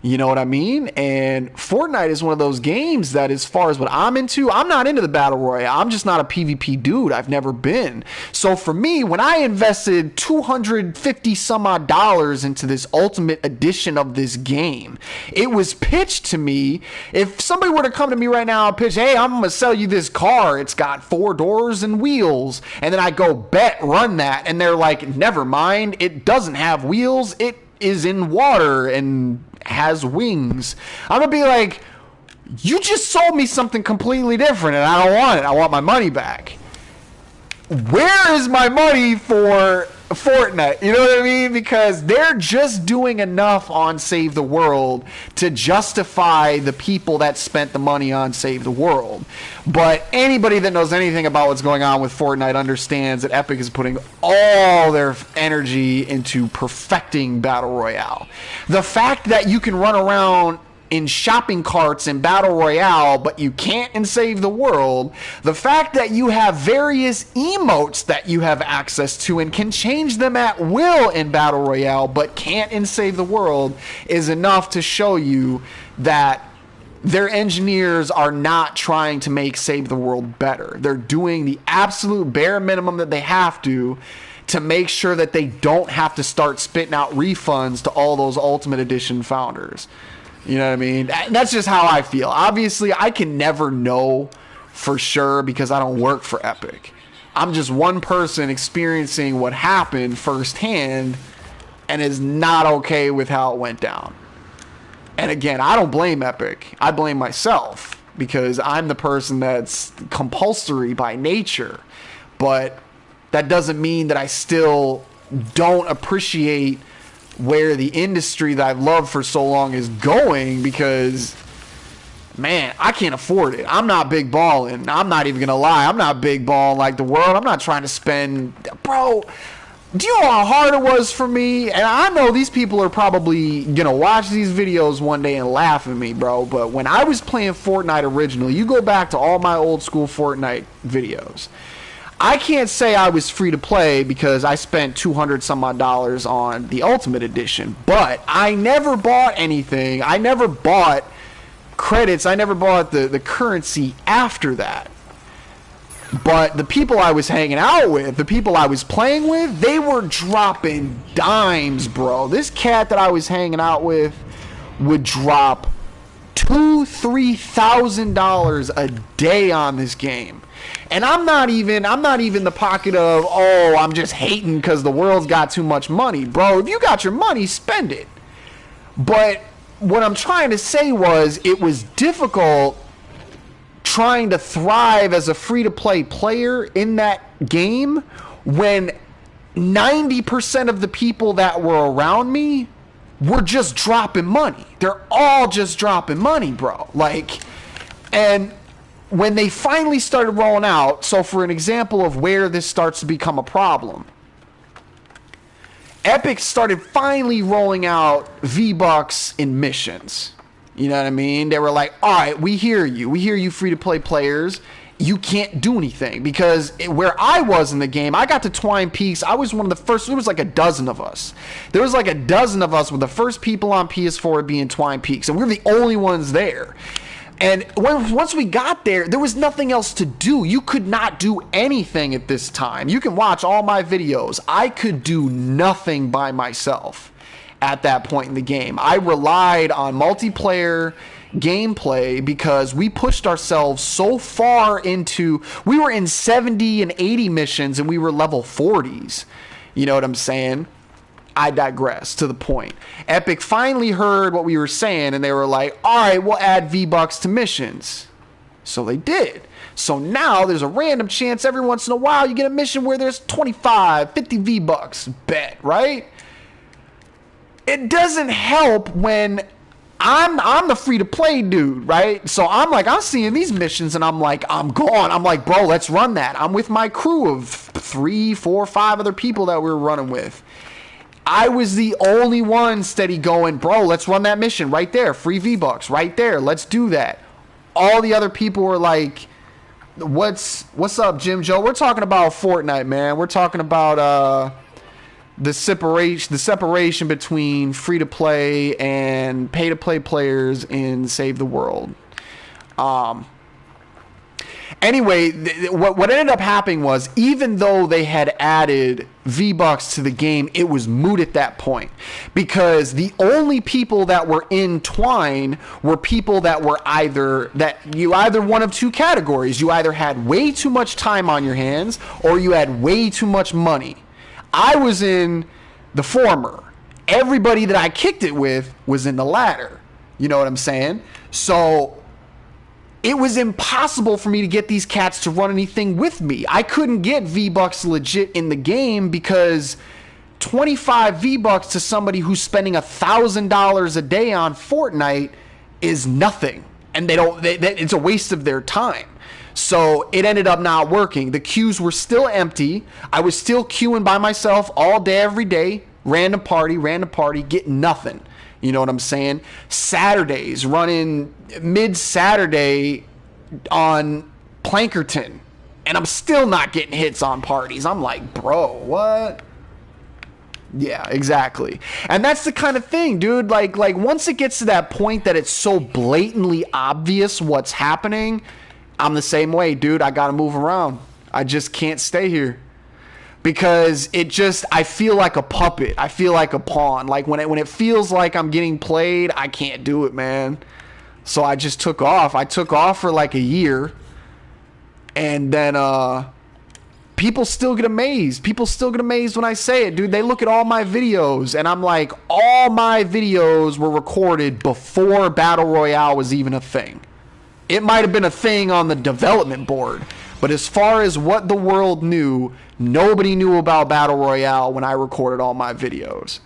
You know what I mean? And Fortnite is one of those games that, as far as what I'm into, I'm not into the Battle Royale. I'm just not a PvP dude. I've never been. So for me, when I invested $250 some odd into this Ultimate Edition of this game, it was pitched to me. If somebody were to come to me right now and pitch, hey, I'm going to sell you this car. It's got 4 doors and wheels. And then I go, bet, run that. And they're like, never mind. It doesn't have wheels. is in water and has wings. I'm gonna be like, you just sold me something completely different and I don't want it. I want my money back. Where is my money for Fortnite? You know what I mean? Because they're just doing enough on Save the World to justify the people that spent the money on Save the World. But anybody that knows anything about what's going on with Fortnite understands that Epic is putting all their energy into perfecting Battle Royale. The fact that you can run around in shopping carts in Battle Royale, but you can't in Save the World, the fact that you have various emotes that you have access to and can change them at will in Battle Royale, but can't in Save the World, is enough to show you that their engineers are not trying to make Save the World better. They're doing the absolute bare minimum that they have to make sure that they don't have to start spitting out refunds to all those Ultimate Edition founders. You know what I mean? That's just how I feel. Obviously, I can never know for sure because I don't work for Epic. I'm just one person experiencing what happened firsthand and is not okay with how it went down. And again, I don't blame Epic. I blame myself because I'm the person that's compulsory by nature. But that doesn't mean that I still don't appreciate where the industry that I've loved for so long is going, because man, I can't afford it. I'm not big balling. I'm not even gonna lie. I'm not big balling like the world. I'm not trying to spend, bro. Do you know how hard it was for me? And I know these people are probably gonna watch these videos one day and laugh at me, bro. But when I was playing Fortnite originally, you go back to all my old school Fortnite videos, I can't say I was free to play because I spent $200 some odd on the Ultimate Edition, but I never bought anything. I never bought credits. I never bought the currency after that. But the people I was hanging out with, the people I was playing with, they were dropping dimes, bro. This cat that I was hanging out with would drop $2,000-$3,000 a day on this game. And I'm not even the pocket of, oh, I'm just hating because the world's got too much money. Bro, if you got your money, spend it. But what I'm trying to say was, it was difficult trying to thrive as a free-to-play player in that game when 90% of the people that were around me were just dropping money. They're all just dropping money, bro. Like, and when they finally started rolling out, so for an example of where this starts to become a problem, Epic started finally rolling out V-Bucks in missions. You know what I mean? They were like, all right, we hear you. We hear you free-to-play players. You can't do anything. Because where I was in the game, I got to Twine Peaks. I was one of the first. There was like a dozen of us. There was like a dozen of us with the first people on PS4 being Twine Peaks. And we were the only ones there. And once we got there, there was nothing else to do. You could not do anything at this time. You can watch all my videos. I could do nothing by myself at that point in the game. I relied on multiplayer gameplay because we pushed ourselves so far into, we were in 70 and 80 missions and we were level 40s. You know what I'm saying? I digress to the point. Epic finally heard what we were saying and they were like, all right, we'll add V-Bucks to missions. So they did. So now there's a random chance every once in a while you get a mission where there's 25, 50 V-Bucks. Bet, right? It doesn't help when I'm the free-to-play dude, right? So I'm like, I'm seeing these missions and I'm like, I'm gone. I'm like, bro, let's run that. I'm with my crew of 3, 4, 5 other people that we were running with. I was the only one steady going, bro, let's run that mission right there. Free V-Bucks right there. Let's do that. All the other people were like, what's up, Jim Joe? We're talking about Fortnite, man. We're talking about the separation between free-to-play and pay-to-play players in Save the World. Anyway, what ended up happening was, even though they had added V-Bucks to the game, it was moot at that point. Because the only people that were in Twine were people that were either one of two categories. You either had way too much time on your hands, or you had way too much money. I was in the former. everybody that I kicked it with was in the ladder. You know what I'm saying? So it was impossible for me to get these cats to run anything with me. I couldn't get V-Bucks legit in the game because 25 V-Bucks to somebody who's spending $1,000 a day on Fortnite is nothing. And it's a waste of their time. So it ended up not working. The queues were still empty. I was still queuing by myself all day, every day. Random party, getting nothing. You know what I'm saying? Saturdays, running mid-Saturday on Plankerton. And I'm still not getting hits on parties. I'm like, bro, what? Yeah, exactly. And that's the kind of thing, dude. Like once it gets to that point that it's so blatantly obvious what's happening, I'm the same way, dude. I got to move around. I just can't stay here. Because I feel like a puppet. I feel like a pawn. Like when it feels like I'm getting played, I can't do it, man. So I just took off. I took off for like a year. And then people still get amazed. People still get amazed when I say it, dude. They look at all my videos and I'm like, all my videos were recorded before Battle Royale was even a thing. It might have been a thing on the development board. But as far as what the world knew, nobody knew about Battle Royale when I recorded all my videos.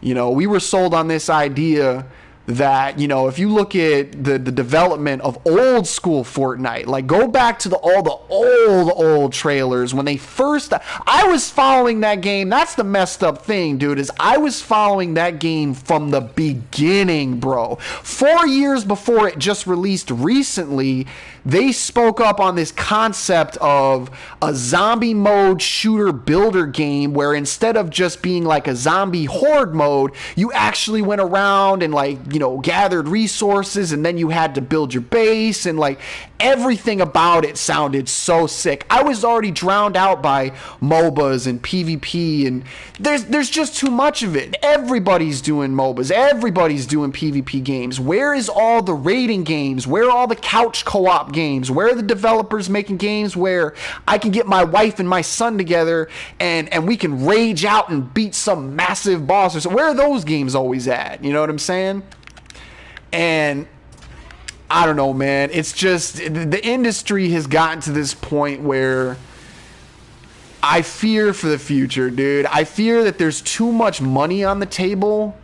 You know, we were sold on this idea that, you know, if you look at the development of old school Fortnite, like go back to all the old trailers when they first, I was following that game. That's the messed up thing, dude, is I was following that game from the beginning, bro. 4 years before it just released recently, they spoke up on this concept of a zombie mode shooter builder game where instead of just being like a zombie horde mode, you actually went around and like, you know, gathered resources and then you had to build your base and like everything about it sounded so sick. I was already drowned out by MOBAs and PvP and there's just too much of it. Everybody's doing MOBAs. Everybody's doing PvP games. Where is all the raiding games? Where are all the couch co-op games? Where are the developers making games where I can get my wife and my son together and we can rage out and beat some massive boss or so? Where are those games always at? You know what I'm saying? And I don't know, man. It's just the industry has gotten to this point where I fear for the future, dude. I fear that there's too much money on the table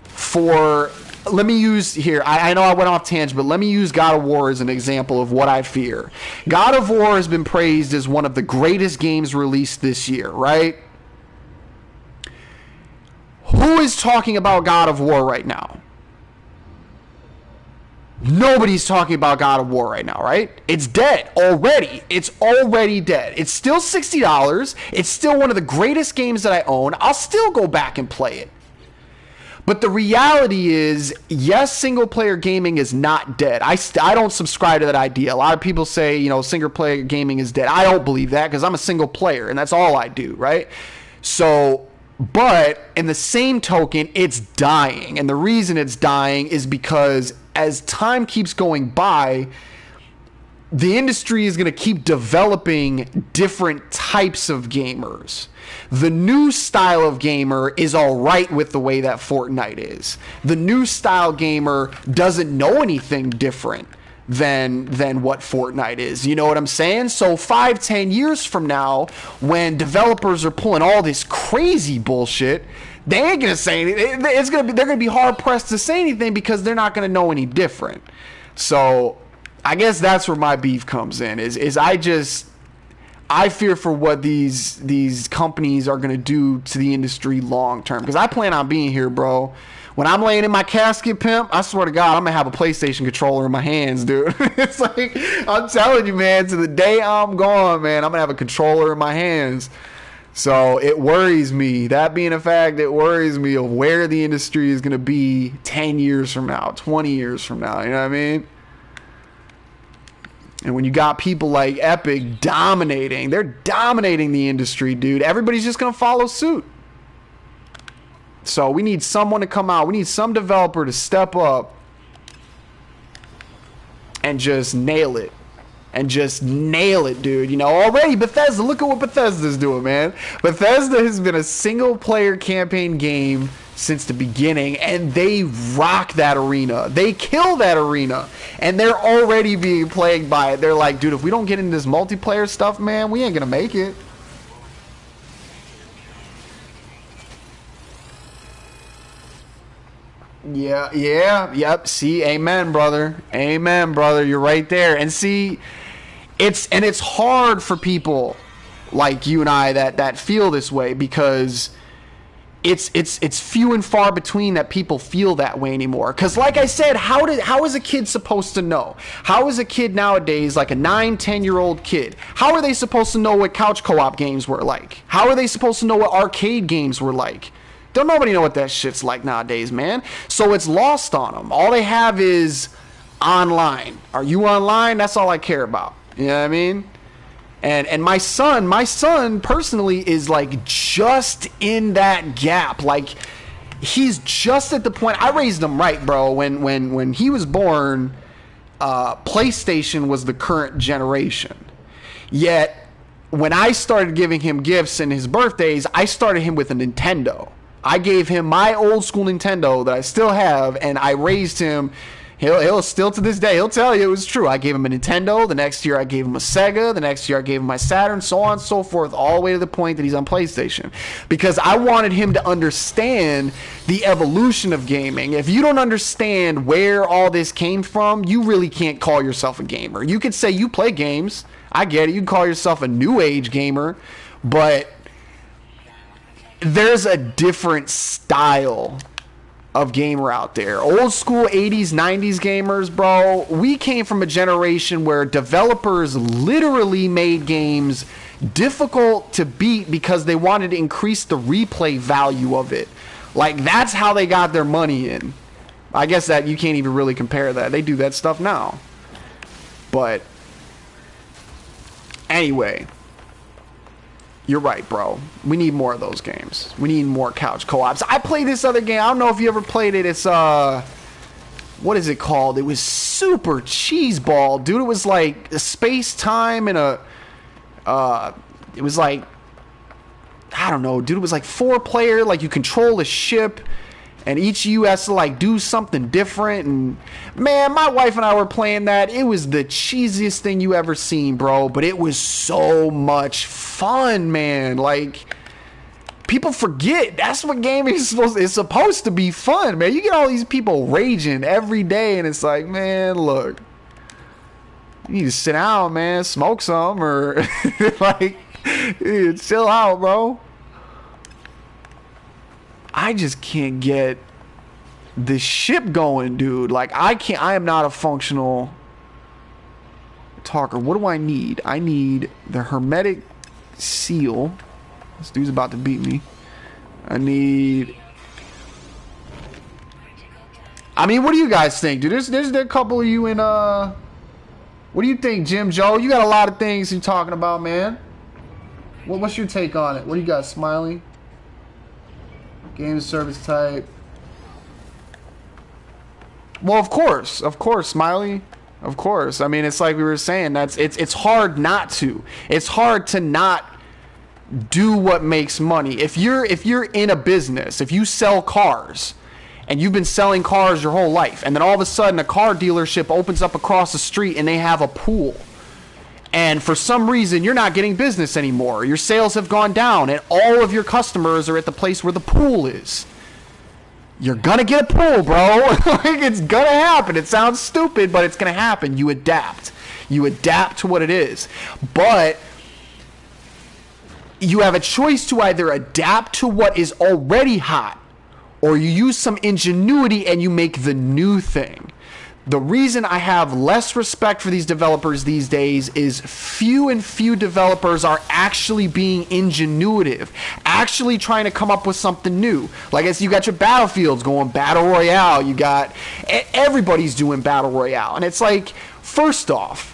for... Let me use here, I know I went off tangent, but let me use God of War as an example of what I fear. God of War has been praised as one of the greatest games released this year, right? Who is talking about God of War right now? Nobody's talking about God of War right now, right? It's dead already. It's already dead. It's still $60. It's still one of the greatest games that I own. I'll still go back and play it. But the reality is, yes, single-player gaming is not dead. I don't subscribe to that idea. A lot of people say, you know, single-player gaming is dead. I don't believe that because I'm a single player, and that's all I do, right? So, but in the same token, it's dying. And the reason it's dying is because as time keeps going by, the industry is going to keep developing different types of gamers. The new style of gamer is all right with the way that Fortnite is. The new style gamer doesn't know anything different than what Fortnite is. You know what I'm saying? So 5-10 years from now, when developers are pulling all this crazy bullshit, they ain't gonna say anything. They're gonna be hard pressed to say anything because they're not gonna know any different. So I guess that's where my beef comes in. I fear for what these companies are gonna do to the industry long term. Because I plan on being here, bro. When I'm laying in my casket, pimp, I swear to God, I'm gonna have a PlayStation controller in my hands, dude. It's like, I'm telling you, man, to the day I'm gone, man, I'm gonna have a controller in my hands. So it worries me. That being a fact, it worries me of where the industry is gonna be 10 years from now, 20 years from now. You know what I mean? And when you got people like Epic dominating, they're dominating the industry, dude. Everybody's just gonna follow suit. So we need someone to come out. We need some developer to step up and just nail it. And just nail it, dude. You know, already Bethesda, look at what Bethesda's doing, man. Bethesda has been a single-player campaign game since the beginning, and they rock that arena. They kill that arena, and they're already being plagued by it. They're like, dude, if we don't get into this multiplayer stuff, man, we ain't gonna make it. Yep. See, amen, brother. Amen, brother. You're right there. And see, it's hard for people like you and I that feel this way, because it's few and far between that people feel that way anymore. Because like I said, how is a kid supposed to know? How is a kid nowadays, like a 9-10-year-old kid, how are they supposed to know what couch co-op games were like? How are they supposed to know what arcade games were like? Don't nobody know what that shit's like nowadays, man. So it's lost on them. All they have is online. Are you online? That's all I care about. You know what I mean? And my son personally is like just in that gap. Like, he's just at the point. I raised him right, bro. When he was born, PlayStation was the current generation. Yet when I started giving him gifts in his birthdays, I started him with a Nintendo. I gave him my old school Nintendo that I still have, and I raised him. He'll still to this day, he'll tell you it was true. I gave him a Nintendo. The next year I gave him a Sega. The next year I gave him my Saturn, so on and so forth, all the way to the point that he's on PlayStation. Because I wanted him to understand the evolution of gaming. If you don't understand where all this came from, you really can't call yourself a gamer. You could say you play games. I get it. You can call yourself a new age gamer, but there's a different style of gamer out there. Old school 80s, 90s gamers, bro. We came from a generation where developers literally made games difficult to beat because they wanted to increase the replay value of it. Like, that's how they got their money in. I guess that you can't even really compare that. They do that stuff now. But anyway, you're right, bro. We need more of those games. We need more couch co-ops. I played this other game. I don't know if you ever played it. It's what is it called? It was super cheeseball, dude. It was like a space time and it was like, I don't know, dude. It was like 4-player. Like, you control a ship, and each of you has to like do something different. And man, my wife and I were playing that. It was the cheesiest thing you ever seen, bro. But it was so much fun, man. Like, people forget that's what gaming is supposed to be fun, man. You get all these people raging every day, and it's like, man, look, you need to sit down, man, smoke some, or like, chill out, bro. I just can't get the ship going, dude. Like, I am not a functional talker. What do I need? I need the hermetic seal. This dude's about to beat me. I mean, what do you guys think, dude? There's a couple of you in, what do you think, Jim Joe? You got a lot of things you're talking about, man. What's your take on it? What do you got, Smiley? Game service type. Well, of course, Smiley. Of course. I mean, it's like we were saying, it's hard not to. It's hard to not do what makes money. If you're in a business, if you sell cars, and you've been selling cars your whole life, and then all of a sudden a car dealership opens up across the street and they have a pool, and for some reason you're not getting business anymore, your sales have gone down, and all of your customers are at the place where the pool is, you're gonna get a pool, bro. Like, it's gonna happen. It sounds stupid, but it's gonna happen. You adapt to what it is. But you have a choice to either adapt to what is already hot, or you use some ingenuity and you make the new thing. The reason I have less respect for these developers these days is few developers are actually being ingenuitive, actually trying to come up with something new. Like, as you got your Battlefields going Battle Royale, everybody's doing Battle Royale. And it's like, first off,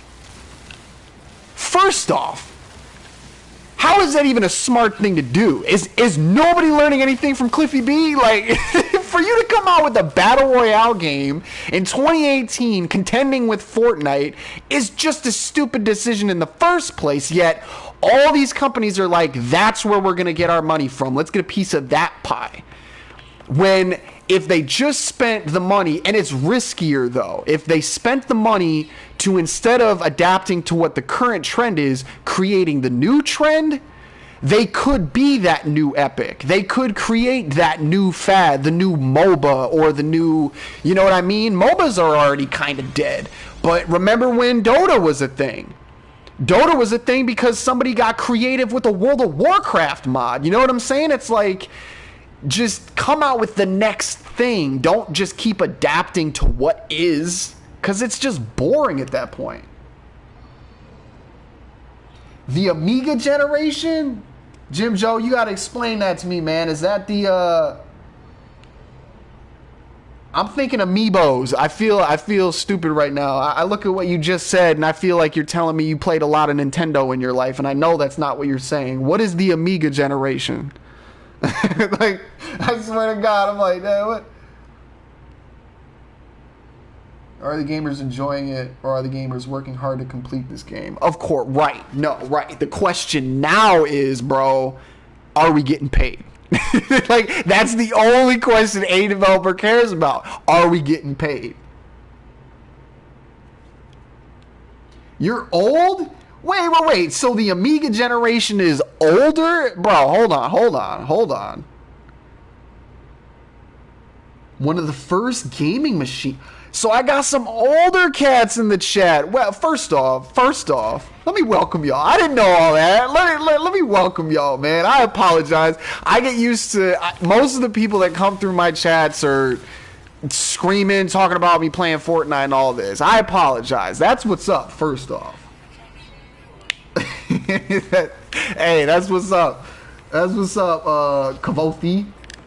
how is that even a smart thing to do? Is nobody learning anything from Cliffy B? Like, for you to come out with a Battle Royale game in 2018 contending with Fortnite is just a stupid decision in the first place, yet all these companies are like, that's where we're going to get our money from. Let's get a piece of that pie. When if they just spent the money, and it's riskier though, if they spent the money to, instead of adapting to what the current trend is, creating the new trend, they could be that new Epic. They could create that new fad, the new MOBA, or the new, you know what I mean? MOBAs are already kind of dead. But remember when Dota was a thing? Dota was a thing because somebody got creative with a World of Warcraft mod. You know what I'm saying? It's like, just come out with the next thing. Don't just keep adapting to what is, because it's just boring at that point. The Amiga generation? Jim Joe, you gotta explain that to me, man. Is that the I'm thinking amiibos. I feel stupid right now. I look at what you just said and I feel like you're telling me you played a lot of Nintendo in your life, and I know that's not what you're saying. What is the Amiga generation? Like, I swear to God, I'm like, what? Are the gamers enjoying it, or are the gamers working hard to complete this game? Of course, right. No, right. The question now is, bro, are we getting paid? Like, that's the only question a developer cares about. Are we getting paid? You're old? Wait. So the Amiga generation is older? Bro, hold on. One of the first gaming machines. So I got some older cats in the chat. Well, first off, let me welcome y'all. I didn't know all that. Let me welcome y'all, man. I apologize. I get used to, most of the people that come through my chats are screaming, talking about me playing Fortnite and all this. I apologize. That's what's up, first off. Hey, that's what's up. Kavothi.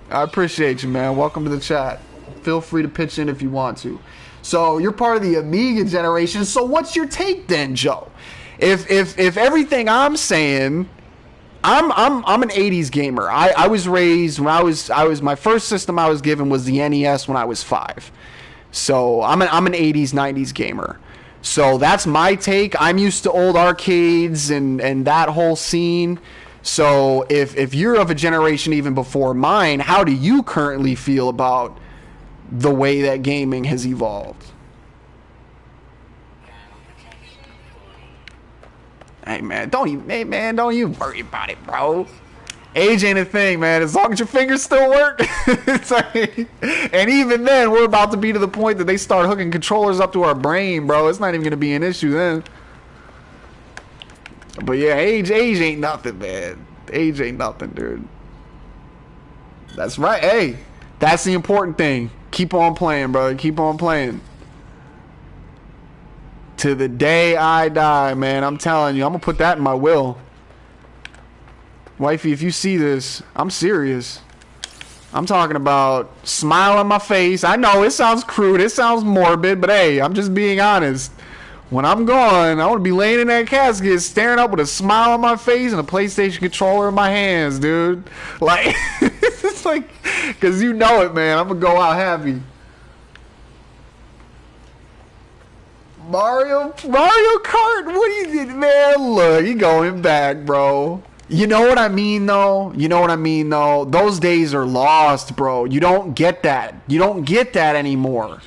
I appreciate you, man. Welcome to the chat. Feel free to pitch in if you want to. So you're part of the Amiga generation. So what's your take then, Joe? If everything I'm saying, I'm an 80s gamer. I was raised when I was my first system I was given was the NES when I was 5. So I'm an 80s 90s gamer. So that's my take. I'm used to old arcades and that whole scene. So if you're of a generation even before mine, how do you currently feel about the way that gaming has evolved? Hey man, don't you worry about it, bro. Age ain't a thing, man. As long as your fingers still work. It's like, and even then, we're about to be to the point that they start hooking controllers up to our brain, bro. It's not even gonna be an issue then. But yeah, age ain't nothing, man. Age ain't nothing, dude. That's right. Hey, that's the important thing. Keep on playing, brother. Keep on playing. To the day I die, man. I'm telling you, I'm gonna put that in my will. Wifey, if you see this, I'm serious. I'm talking about smile on my face. I know it sounds crude, it sounds morbid, but hey, I'm just being honest. When I'm gone, I want to be laying in that casket, staring up with a smile on my face and a PlayStation controller in my hands, dude. Like, it's like, because you know it, man. I'm going to go out happy. Mario Kart? What are you doing, man? Look, you going back, bro. You know what I mean, though? Those days are lost, bro. You don't get that. You don't get that anymore.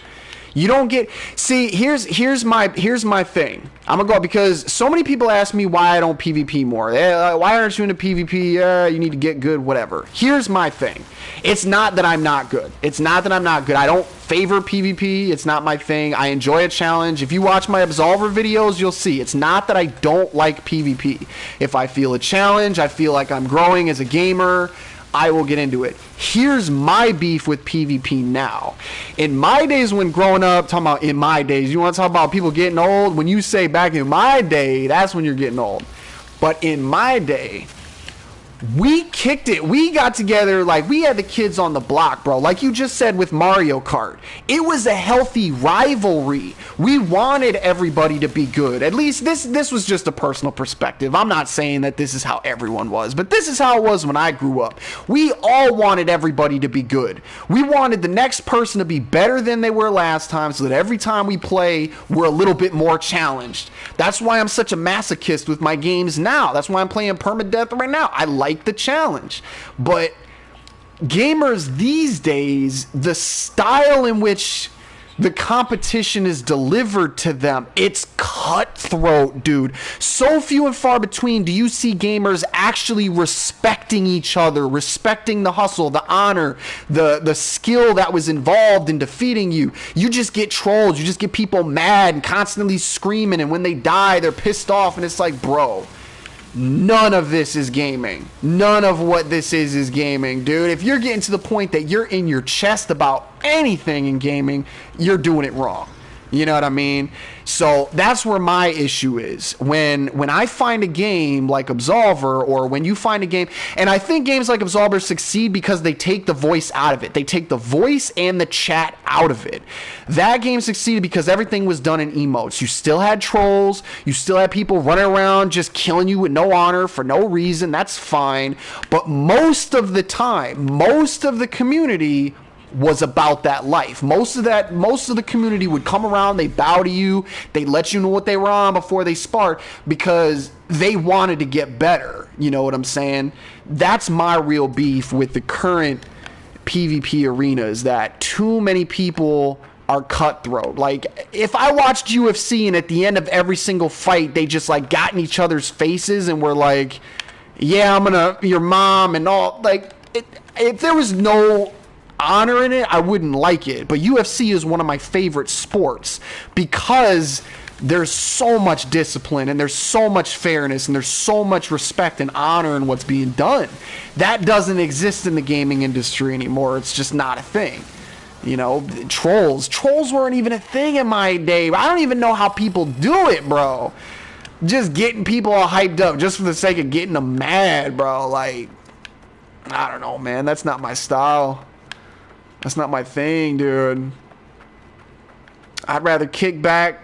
You don't get. See, here's my thing. I'm gonna go because so many people ask me why I don't PvP more. Why aren't you into PvP? You need to get good, whatever. Here's my thing. It's not that I'm not good. I don't favor PvP. It's not my thing. I enjoy a challenge. If you watch my Absolver videos, you'll see. It's not that I don't like PvP. If I feel a challenge, I feel like I'm growing as a gamer, I will get into it. Here's my beef with PvP now. In my days when growing up, talking about in my days, you want to talk about people getting old? When you say back in my day, that's when you're getting old. But in my day, we kicked it. We got together, like we had the kids on the block, bro. Like you just said with Mario Kart. It was a healthy rivalry. We wanted everybody to be good. At least this was just a personal perspective. I'm not saying that this is how everyone was, but this is how it was when I grew up. We all wanted everybody to be good. We wanted the next person to be better than they were last time so that every time we play, we're a little bit more challenged. That's why I'm such a masochist with my games now. That's why I'm playing Permadeath right now. I like the challenge, but gamers these days, the style in which the competition is delivered to them, it's cutthroat, dude. So few and far between do you see gamers actually respecting each other, respecting the hustle, the honor, the skill that was involved in defeating you. You just get trolled. You just get people mad and constantly screaming, and when they die, they're pissed off, and it's like, bro, none of this is gaming. None of what this is gaming, dude. If you're getting to the point that you're in your chest about anything in gaming, you're doing it wrong. You know what I mean? So that's where my issue is. When I find a game like Absolver, or when you find a game, and I think games like Absolver succeed because they take the voice out of it. They take the voice and the chat out of it. That game succeeded because everything was done in emotes. You still had trolls. You still had people running around just killing you with no honor for no reason. That's fine. But most of the time, most of the community was about that life. Most of the community would come around, they bow to you, they let you know what they were on before they sparred, because they wanted to get better. You know what I'm saying? That's my real beef with the current PvP arena, is that too many people are cutthroat. Like, if I watched UFC and at the end of every single fight they just like got in each other's faces and were like, yeah, I'm gonna your mom and all, like, if there was no honor in it, I wouldn't like it. But UFC is one of my favorite sports because there's so much discipline and there's so much fairness and there's so much respect and honor in what's being done. That doesn't exist in the gaming industry anymore. It's just not a thing. You know, trolls weren't even a thing in my day. I don't even know how people do it, bro. Just getting people all hyped up just for the sake of getting them mad, bro. Like, I don't know, man. That's not my style. That's not my thing, dude. I'd rather kick back.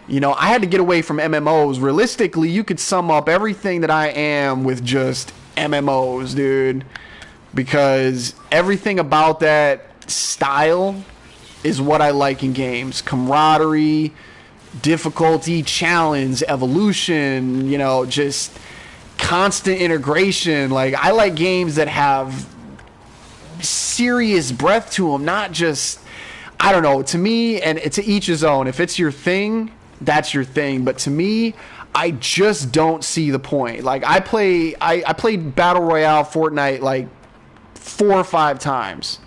You know, I had to get away from MMOs. Realistically, you could sum up everything that I am with just MMOs, dude. Because everything about that style is what I like in games. Camaraderie, difficulty, challenge, evolution, you know, just constant integration. Like, I like games that have serious breath to them, not just, I don't know, to me, and to each his own. If it's your thing, that's your thing. But to me, I just don't see the point. Like, I played Battle Royale Fortnite like 4 or 5 times.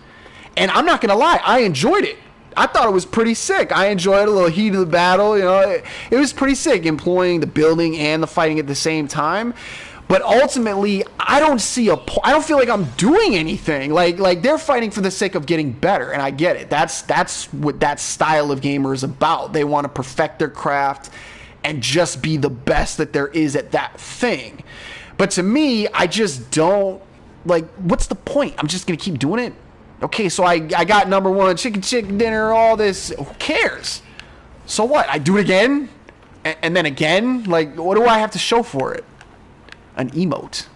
And I'm not going to lie, I enjoyed it. I thought it was pretty sick. I enjoyed a little heat of the battle. You know, it was pretty sick, employing the building and the fighting at the same time. But ultimately, I don't see I don't feel like I'm doing anything. Like they're fighting for the sake of getting better, and I get it. That's what that style of gamer is about. They want to perfect their craft and just be the best that there is at that thing. But to me, I just don't, like, what's the point? I'm just going to keep doing it? Okay, so I got number 1, chicken dinner, all this. Who cares? So what? I do it again? And then again? Like, what do I have to show for it? An emote.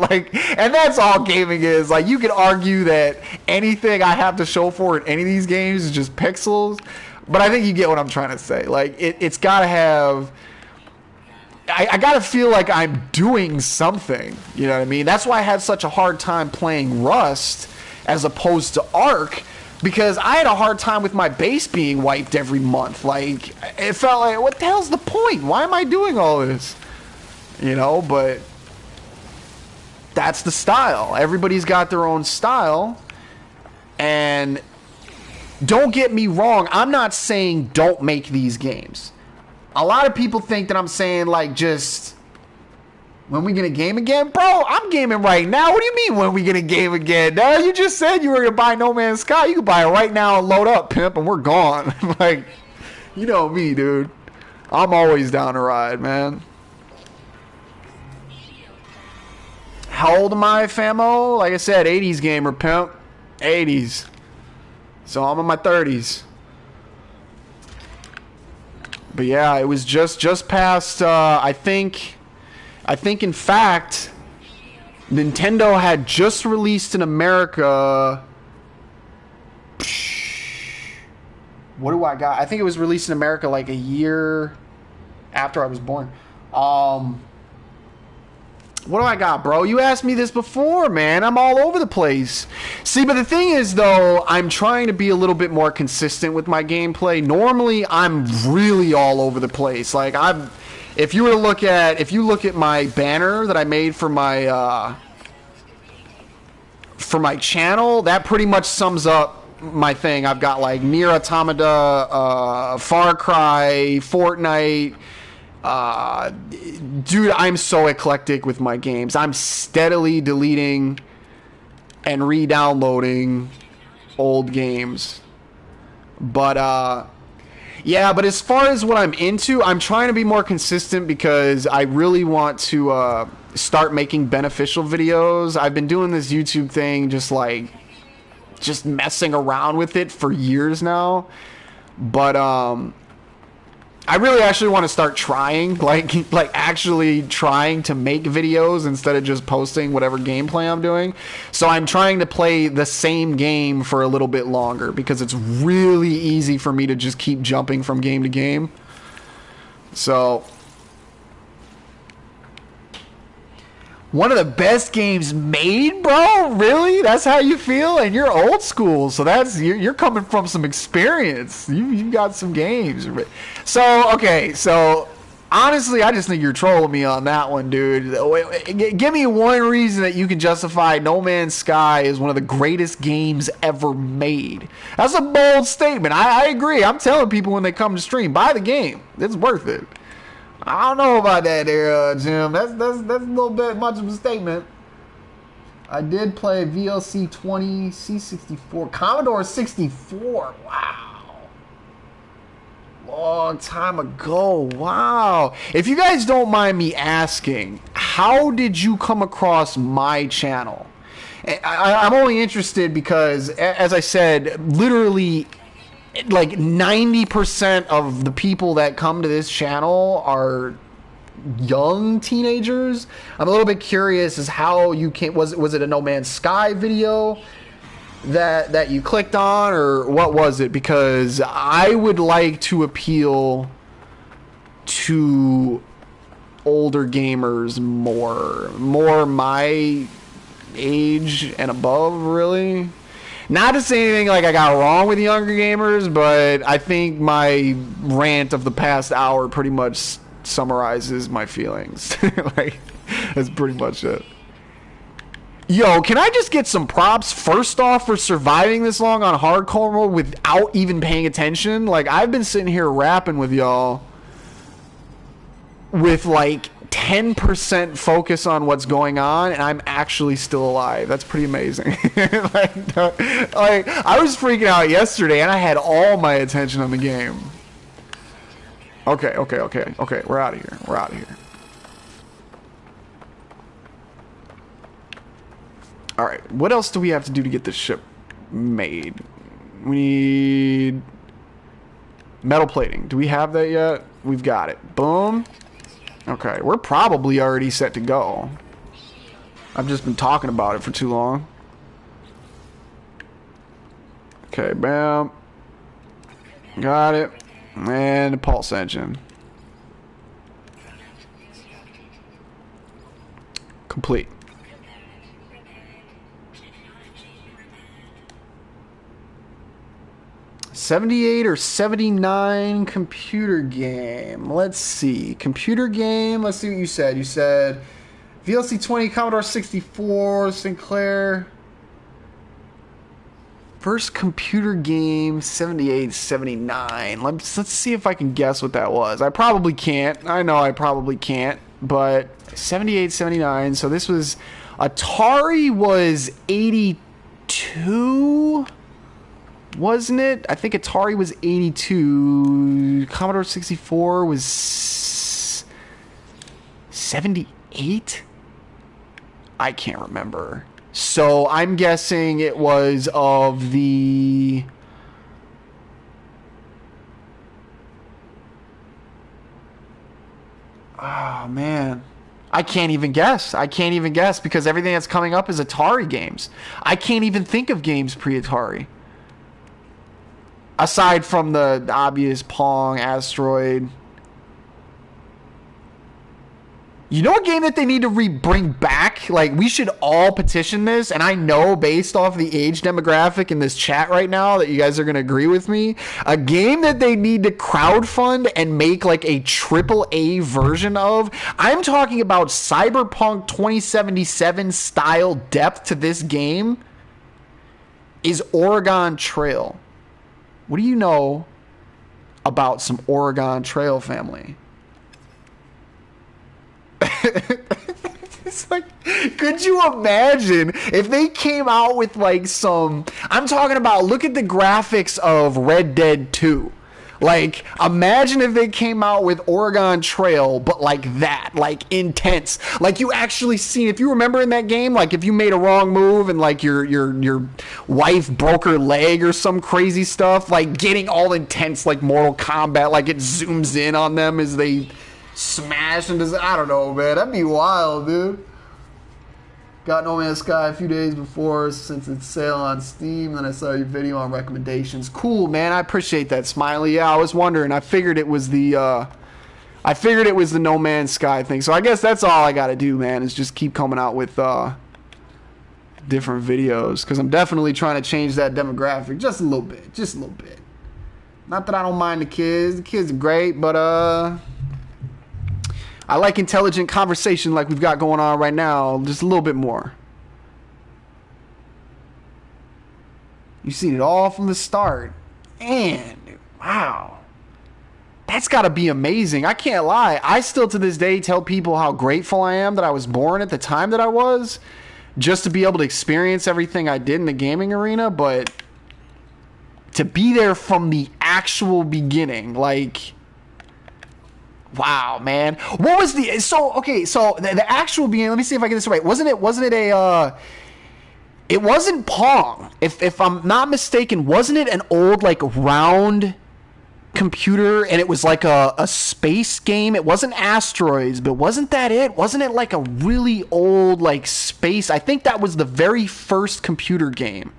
Like, and that's all gaming is. Like, you could argue that anything I have to show for in any of these games is just pixels, but I think you get what I'm trying to say. Like, it's gotta have, I gotta feel like I'm doing something, you know what I mean? That's why I had such a hard time playing Rust as opposed to Ark, because I had a hard time with my base being wiped every month. Like, it felt like, what the hell's the point? Why am I doing all this? You know, but that's the style. Everybody's got their own style. And don't get me wrong, I'm not saying don't make these games. A lot of people think that I'm saying, like, just, when we gonna game again? Bro, I'm gaming right now. What do you mean, when we gonna game again? No, you just said you were gonna buy No Man's Sky. You can buy it right now and load up, pimp, and we're gone. Like, you know me, dude. I'm always down to ride, man. How old am I, famo? Like I said, 80s gamer, pimp. 80s. So I'm in my 30s. But yeah, it was just past, I think in fact, Nintendo had just released in America. What do I got? I think it was released in America like a year after I was born. What do I got, bro? You asked me this before, man. I'm all over the place. See, but the thing is, though, I'm trying to be a little bit more consistent with my gameplay. Normally, I'm really all over the place. Like, if you look at my banner that I made for my channel, that pretty much sums up my thing. I've got like Nier Automata, Far Cry, Fortnite. Dude, I'm so eclectic with my games. I'm steadily deleting and re-downloading old games. But yeah, but as far as what I'm into, I'm trying to be more consistent because I really want to start making beneficial videos. I've been doing this YouTube thing just messing around with it for years now. But I really actually want to start trying, like actually trying to make videos instead of just posting whatever gameplay I'm doing. So I'm trying to play the same game for a little bit longer because it's really easy for me to just keep jumping from game to game. So one of the best games made, bro? Really? That's how you feel? And you're old school, so you're coming from some experience. You've got some games. So, okay, so honestly, I just think you're trolling me on that one, dude. Give me one reason that you can justify No Man's Sky is one of the greatest games ever made. That's a bold statement. I agree. I'm telling people when they come to stream, buy the game. It's worth it. I don't know about that there, Jim. That's a little bit much of a statement. I did play VLC 20, C64, Commodore 64. Wow. Long time ago. Wow. If you guys don't mind me asking, how did you come across my channel? I'm only interested because, as I said, literally like 90% of the people that come to this channel are young teenagers. I'm a little bit curious as how you came. Was it a No Man's Sky video that you clicked on, or what was it? Because I would like to appeal to older gamers more my age and above, really. Not to say anything like I got wrong with younger gamers, but I think my rant of the past hour pretty much summarizes my feelings. Like, that's pretty much it. Yo, can I just get some props first off for surviving this long on hardcore mode without even paying attention? Like, I've been sitting here rapping with y'all with like 10% focus on what's going on, and I'm actually still alive. That's pretty amazing. like I was freaking out yesterday, and I had all my attention on the game. Okay. We're out of here. All right. What else do we have to do to get this ship made? We need metal plating. Do we have that yet? We've got it. Boom. Okay, we're probably already set to go. I've just been talking about it for too long. Okay, bam. Got it. And the pulse engine. Complete. $78 or $79 computer game. Let's see. Computer game. Let's see what you said. You said VLC 20, Commodore 64, Sinclair. First computer game, 78, 79. Let's see if I can guess what that was. I probably can't. I know I probably can't. But 78, 79. So this was... Atari was 82... wasn't it? I think Atari was 82. Commodore 64 was 78? I can't remember. So I'm guessing it was of the... Oh, man. I can't even guess. Because everything that's coming up is Atari games. I can't even think of games pre-Atari. Aside from the obvious Pong, Asteroid. You know a game that they need to bring back? Like, we should all petition this, and I know based off the age demographic in this chat right now that you guys are going to agree with me. A game that they need to crowdfund and make like a AAA version of. I'm talking about Cyberpunk 2077 style depth to this game is Oregon Trail. What do you know about some Oregon Trail, family? It's like, could you imagine if they came out with like some, I'm talking about, look at the graphics of Red Dead 2. Like, imagine if they came out with Oregon Trail, but like that, like intense. Like you actually seen, if you remember in that game, like if you made a wrong move and like your wife broke her leg or some crazy stuff, like getting all intense like Mortal Kombat, like it zooms in on them as they smash and just, I don't know, man. That'd be wild, dude. Got No Man's Sky a few days before since it's sale on Steam. Then I saw your video on recommendations. Cool, man. I appreciate that, Smiley. Yeah, I was wondering. I figured it was the No Man's Sky thing. So I guess that's all I got to do, man, is just keep coming out with different videos, because I'm definitely trying to change that demographic just a little bit. Just a little bit. Not that I don't mind the kids. The kids are great, but I like intelligent conversation like we've got going on right now, just a little bit more. You've seen it all from the start. And, wow. That's got to be amazing. I can't lie. I still to this day tell people how grateful I am that I was born at the time that I was, just to be able to experience everything I did in the gaming arena, but to be there from the actual beginning, like... Wow, man. What was the... So, okay, so the actual beginning... Let me see if I get this right. Wasn't it a... It wasn't Pong. If I'm not mistaken, wasn't it an old, like, round computer, and it was like a space game? It wasn't Asteroids, but wasn't that it? Wasn't it like a really old, like, space... I think that was the very first computer game.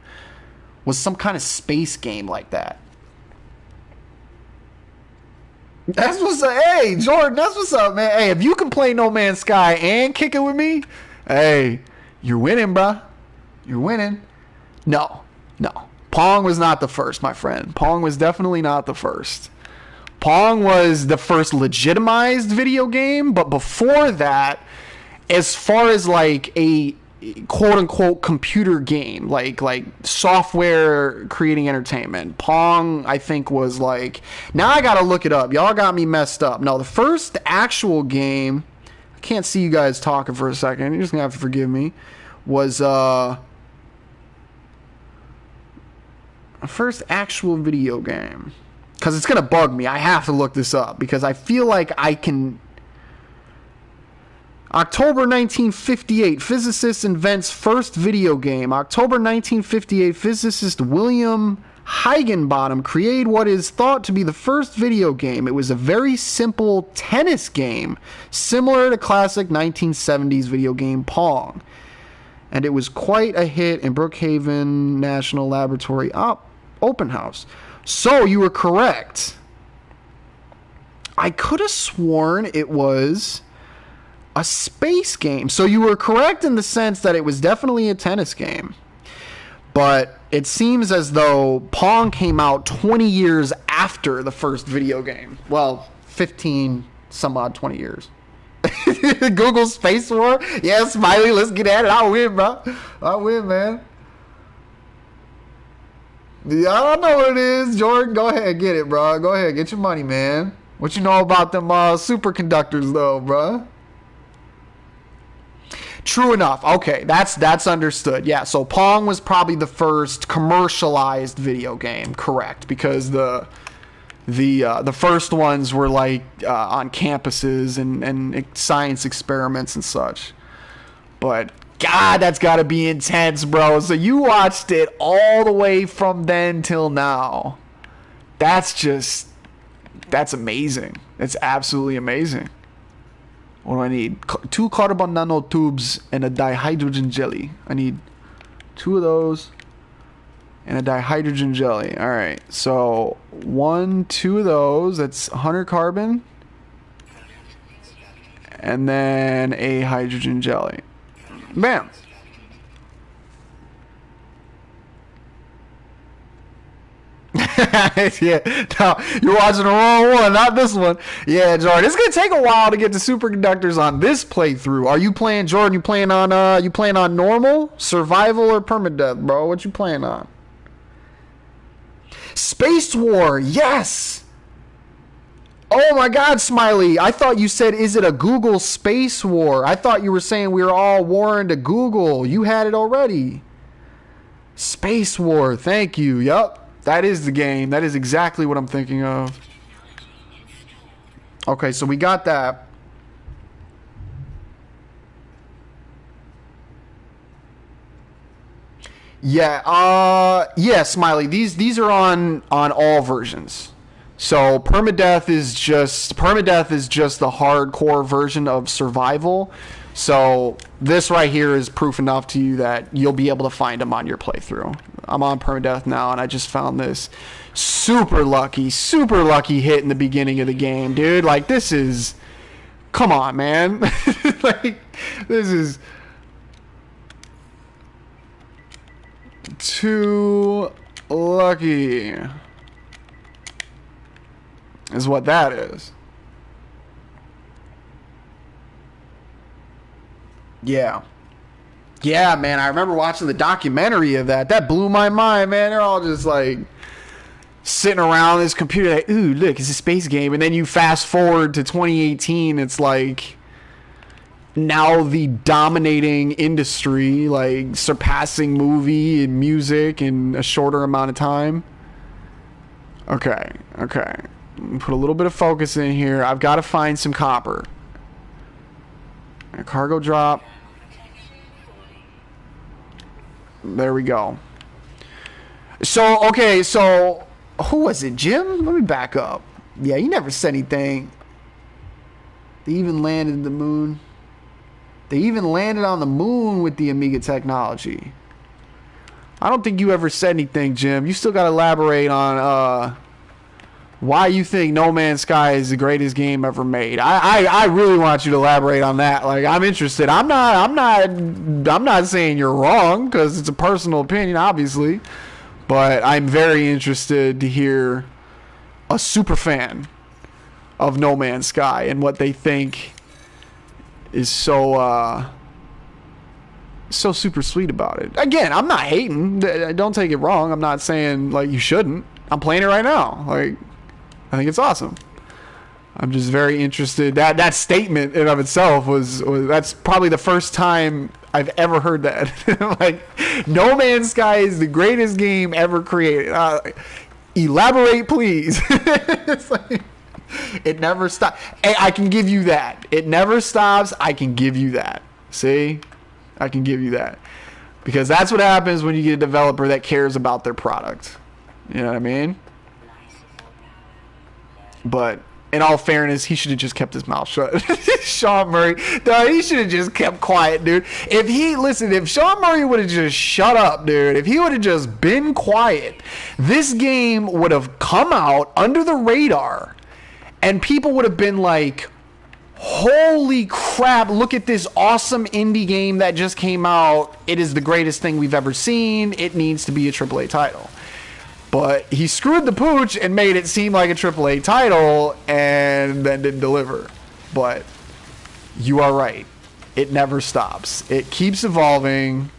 Was some kind of space game like that. That's what's up. Hey, Jordan, that's what's up, man. Hey, if you can play No Man's Sky and kick it with me, hey, you're winning, bruh. You're winning. No. Pong was not the first, my friend. Pong was definitely not the first. Pong was the first legitimized video game, but before that, as far as like a quote-unquote computer game, like software creating entertainment, Pong, I think, was like... Now I gotta look it up. Y'all got me messed up. No, the first actual game... I can't see you guys talking for a second. You're just gonna have to forgive me. Was, first actual video game. Because it's gonna bug me. I have to look this up, because I feel like I can... October 1958, physicist invents first video game. October 1958, physicist William Higginbottom created what is thought to be the first video game. It was a very simple tennis game, similar to classic 1970s video game Pong. And it was quite a hit in Brookhaven National Laboratory Open House. So you were correct. I could have sworn it was... a space game. So you were correct in the sense that it was definitely a tennis game. But it seems as though Pong came out 20 years after the first video game. Well, 15 some odd 20 years. Google Space War? Yeah, Smiley, let's get at it. I'll win, bro. I'll win, man. Yeah, I don't know what it is. Jordan, go ahead, get it, bro. Go ahead, get your money, man. What you know about them superconductors, though, bro? True enough. Okay, that's understood. Yeah, so Pong was probably the first commercialized video game, correct? Because the first ones were like on campuses and science experiments and such. But God, that's got to be intense, bro. So you watched it all the way from then till now. That's amazing. It's absolutely amazing. What do I need? 2 carbon nanotubes and a dihydrogen jelly. I need 2 of those and a dihydrogen jelly. All right. So 2 of those. That's 100 carbon. And then a hydrogen jelly. Bam. Yeah, no, you're watching the wrong one, not this one. Yeah, Jordan, it's gonna take a while to get to superconductors on this playthrough. Are you playing, Jordan? You playing on normal, survival, or permadeath, bro? What you playing on? Space War, yes. Oh my God, Smiley! I thought you said, "Is it a Google Space War?" I thought you were saying we were all warring to Google. You had it already. Space War, thank you. Yup. That is the game. That is exactly what I'm thinking of. Okay, so we got that. Yeah, Smiley. These are on all versions. So permadeath is just the hardcore version of survival. So this right here is proof enough to you that you'll be able to find them on your playthrough. I'm on permadeath now, and I just found this super lucky hit in the beginning of the game, dude. Like, this is, come on, man. Like, this is too lucky, is what that is. Yeah, man, I remember watching the documentary of that. That blew my mind, man. They're all just like sitting around this computer like, ooh, look, it's a space game. And then you fast forward to 2018, it's like now the dominating industry, like surpassing movie and music in a shorter amount of time. Okay. Put a little bit of focus in here. I've got to find some copper. A cargo drop. There we go. So, okay, so who was it, Jim? Let me back up. Yeah, you never said anything. They even landed the moon. They even landed on the moon with the Amiga technology. I don't think you ever said anything, Jim. You still got to elaborate on why you think No Man's Sky is the greatest game ever made. I really want you to elaborate on that. Like, I'm interested. I'm not saying you're wrong, because it's a personal opinion, obviously. But I'm very interested to hear a super fan of No Man's Sky and what they think is so super sweet about it. Again, I'm not hating. Don't take it wrong. I'm not saying like you shouldn't. I'm playing it right now. Like, I think it's awesome. I'm just very interested. That statement in of itself was that's probably the first time I've ever heard that. Like, No Man's Sky is the greatest game ever created. Elaborate, please. It's like, it never stops. Hey, I can give you that. It never stops. I can give you that. See? I can give you that. Because that's what happens when you get a developer that cares about their product. You know what I mean? But in all fairness, he should have just kept his mouth shut. Sean Murray, dude, he should have just kept quiet, dude. If Sean Murray would have just shut up, dude, if he would have just been quiet, this game would have come out under the radar, and people would have been like, holy crap, look at this awesome indie game that just came out. It is the greatest thing we've ever seen. It needs to be a AAA title. But he screwed the pooch and made it seem like a AAA title and then didn't deliver. But you are right. It never stops. It keeps evolving,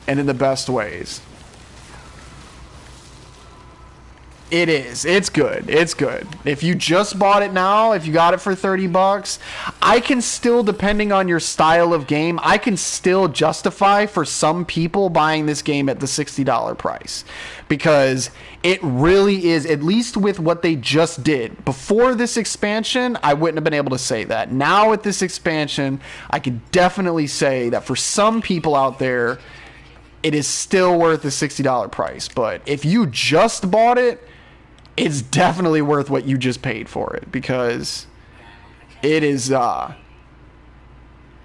and in the best ways. It is. It's good. It's good. If you just bought it now, if you got it for $30, I can still, depending on your style of game, I can still justify for some people buying this game at the $60 price. Because it really is, at least with what they just did. Before this expansion, I wouldn't have been able to say that. Now with this expansion, I can definitely say that for some people out there, it is still worth the $60 price. But if you just bought it, it's definitely worth what you just paid for it, because it is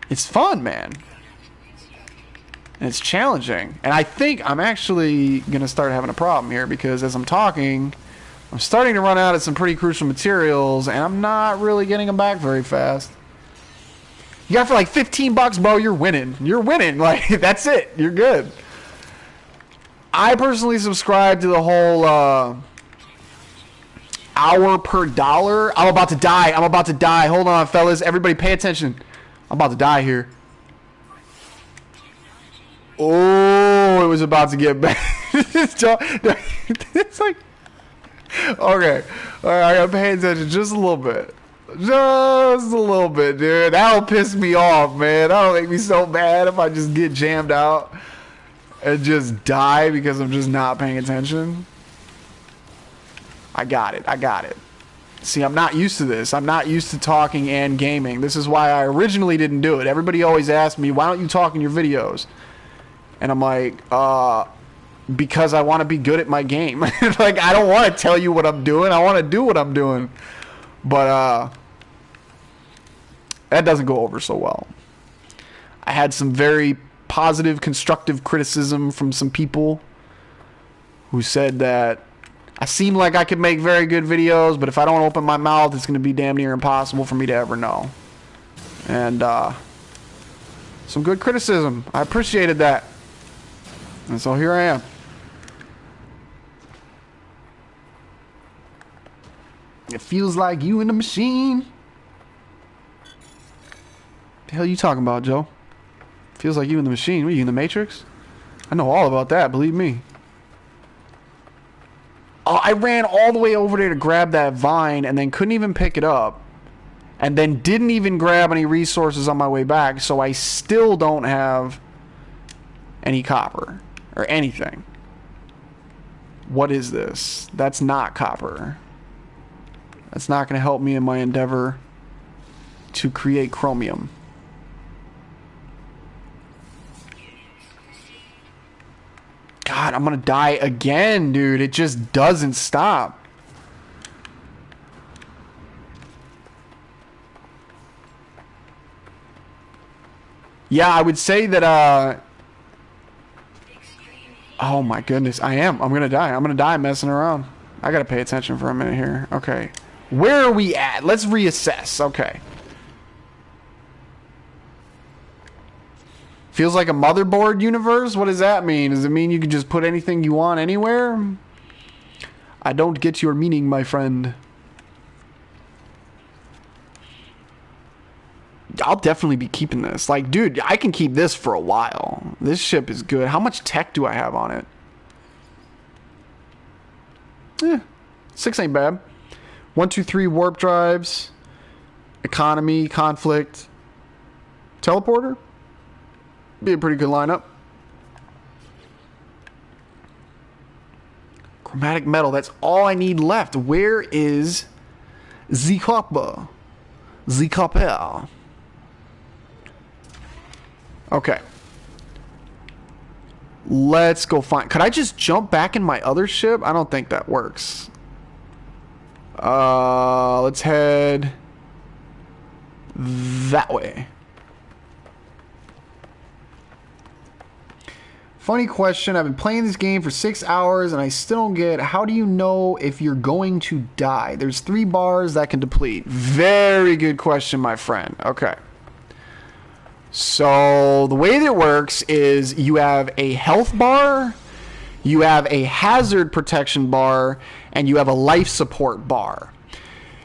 it's fun, man. And it's challenging. And I think I'm actually going to start having a problem here, because as I'm talking, I'm starting to run out of some pretty crucial materials, and I'm not really getting them back very fast. You got it for like $15, bro. You're winning. You're winning. Like, that's it. You're good. I personally subscribe to the whole hour per dollar. I'm about to die. I'm about to die. Hold on, fellas. Everybody pay attention. I'm about to die here. Oh, it was about to get bad. It's like, okay. All right, I gotta pay attention just a little bit. Just a little bit, dude. That'll piss me off, man. That'll make me so mad if I just get jammed out and just die because I'm just not paying attention. I got it. I got it. See, I'm not used to this. I'm not used to talking and gaming. This is why I originally didn't do it. Everybody always asks me, why don't you talk in your videos? And I'm like, because I want to be good at my game. Like, I don't want to tell you what I'm doing. I want to do what I'm doing. But that doesn't go over so well. I had some very positive, constructive criticism from some people who said that I seem like I could make very good videos, but if I don't open my mouth, it's going to be damn near impossible for me to ever know. And some good criticism. I appreciated that. And so here I am. It feels like you in the machine. The hell are you talking about, Joe? Feels like you in the machine. What are you, in the Matrix? I know all about that, believe me. Oh, I ran all the way over there to grab that vine and then couldn't even pick it up. And then didn't even grab any resources on my way back, so I still don't have any copper or anything. What is this? That's not copper. That's not going to help me in my endeavor to create chromium. God, I'm going to die again, dude. It just doesn't stop. Yeah, I would say that, oh my goodness, I am. I'm going to die. I'm going to die messing around. I got to pay attention for a minute here. Okay. Where are we at? Let's reassess. Okay. Feels like a motherboard universe? What does that mean? Does it mean you can just put anything you want anywhere? I don't get your meaning, my friend. I'll definitely be keeping this. Like, dude, I can keep this for a while. This ship is good. How much tech do I have on it? 6 ain't bad. 1, 2, 3 warp drives. Economy, conflict. Teleporter? Be a pretty good lineup. Chromatic metal. That's all I need left. Where is the copper? The copper. Okay. Let's go find... Could I just jump back in my other ship? I don't think that works. Let's head that way. Funny question. I've been playing this game for 6 hours and I still don't get, how do you know if you're going to die? There's 3 bars that can deplete. Very good question, my friend. Okay. So the way that it works is you have a health bar, you have a hazard protection bar, and you have a life support bar.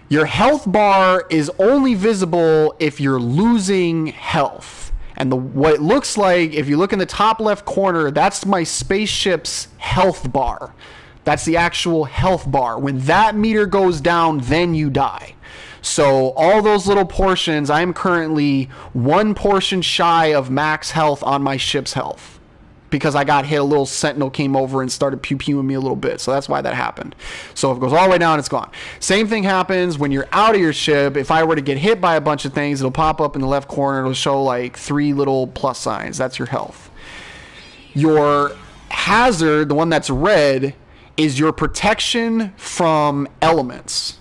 Your health bar is only visible if you're losing health. And what it looks like, if you look in the top left corner, that's my spaceship's health bar. That's the actual health bar. When that meter goes down, then you die. So all those little portions, I'm currently 1 portion shy of max health on my ship's health. Because I got hit, a little sentinel came over and started pew-pewing me a little bit. So that's why that happened. So if it goes all the way down, it's gone. Same thing happens when you're out of your ship. If I were to get hit by a bunch of things, it'll pop up in the left corner. It'll show like 3 little plus signs. That's your health. Your hazard, the one that's red, is your protection from elements.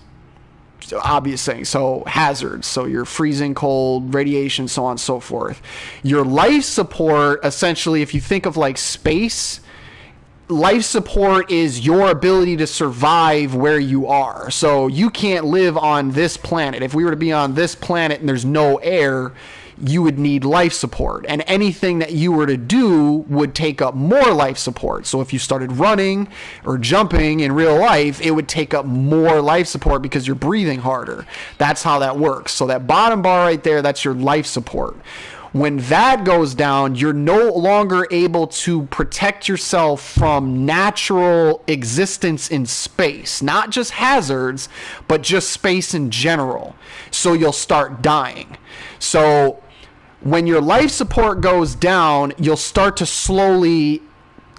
So obvious things. So hazards. So you're freezing, cold, radiation, so on and so forth. Your life support, essentially, if you think of like space, life support is your ability to survive where you are. So you can't live on this planet. If we were to be on this planet and there's no air, you would need life support. And anything that you were to do would take up more life support. So if you started running or jumping in real life, it would take up more life support because you're breathing harder. That's how that works. So that bottom bar right there, that's your life support. When that goes down, you're no longer able to protect yourself from natural existence in space. Not just hazards, but just space in general. So you'll start dying. So when your life support goes down, you'll start to slowly,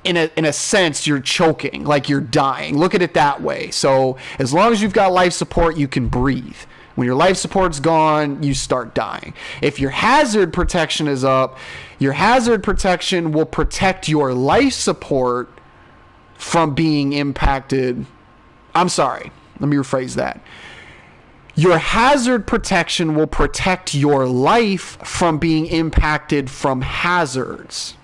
in a sense, you're choking, like you're dying. Look at it that way. So as long as you've got life support, you can breathe. When your life support's gone, you start dying. If your hazard protection is up, your hazard protection will protect your life support from being impacted. I'm sorry, let me rephrase that. Your hazard protection will protect your life from being impacted from hazards.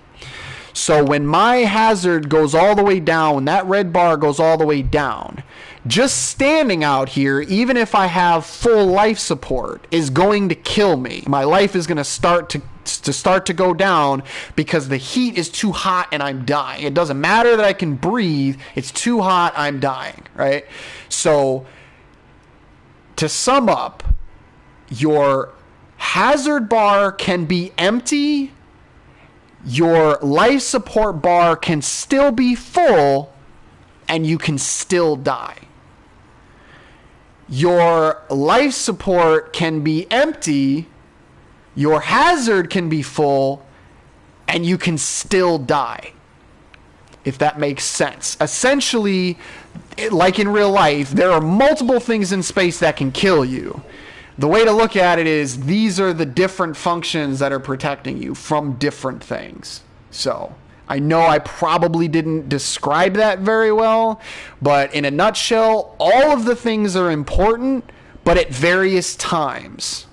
So when my hazard goes all the way down, when that red bar goes all the way down, just standing out here, even if I have full life support, is going to kill me. My life is going to start to go down because the heat is too hot and I'm dying. It doesn't matter that I can breathe. It's too hot, I'm dying, right? So to sum up, your hazard bar can be empty. Your life support bar can still be full and you can still die. Your life support can be empty, your hazard can be full, and you can still die. If that makes sense. Essentially, like in real life, there are multiple things in space that can kill you. The way to look at it is these are the different functions that are protecting you from different things. So I know I probably didn't describe that very well, but in a nutshell, all of the things are important, but at various times.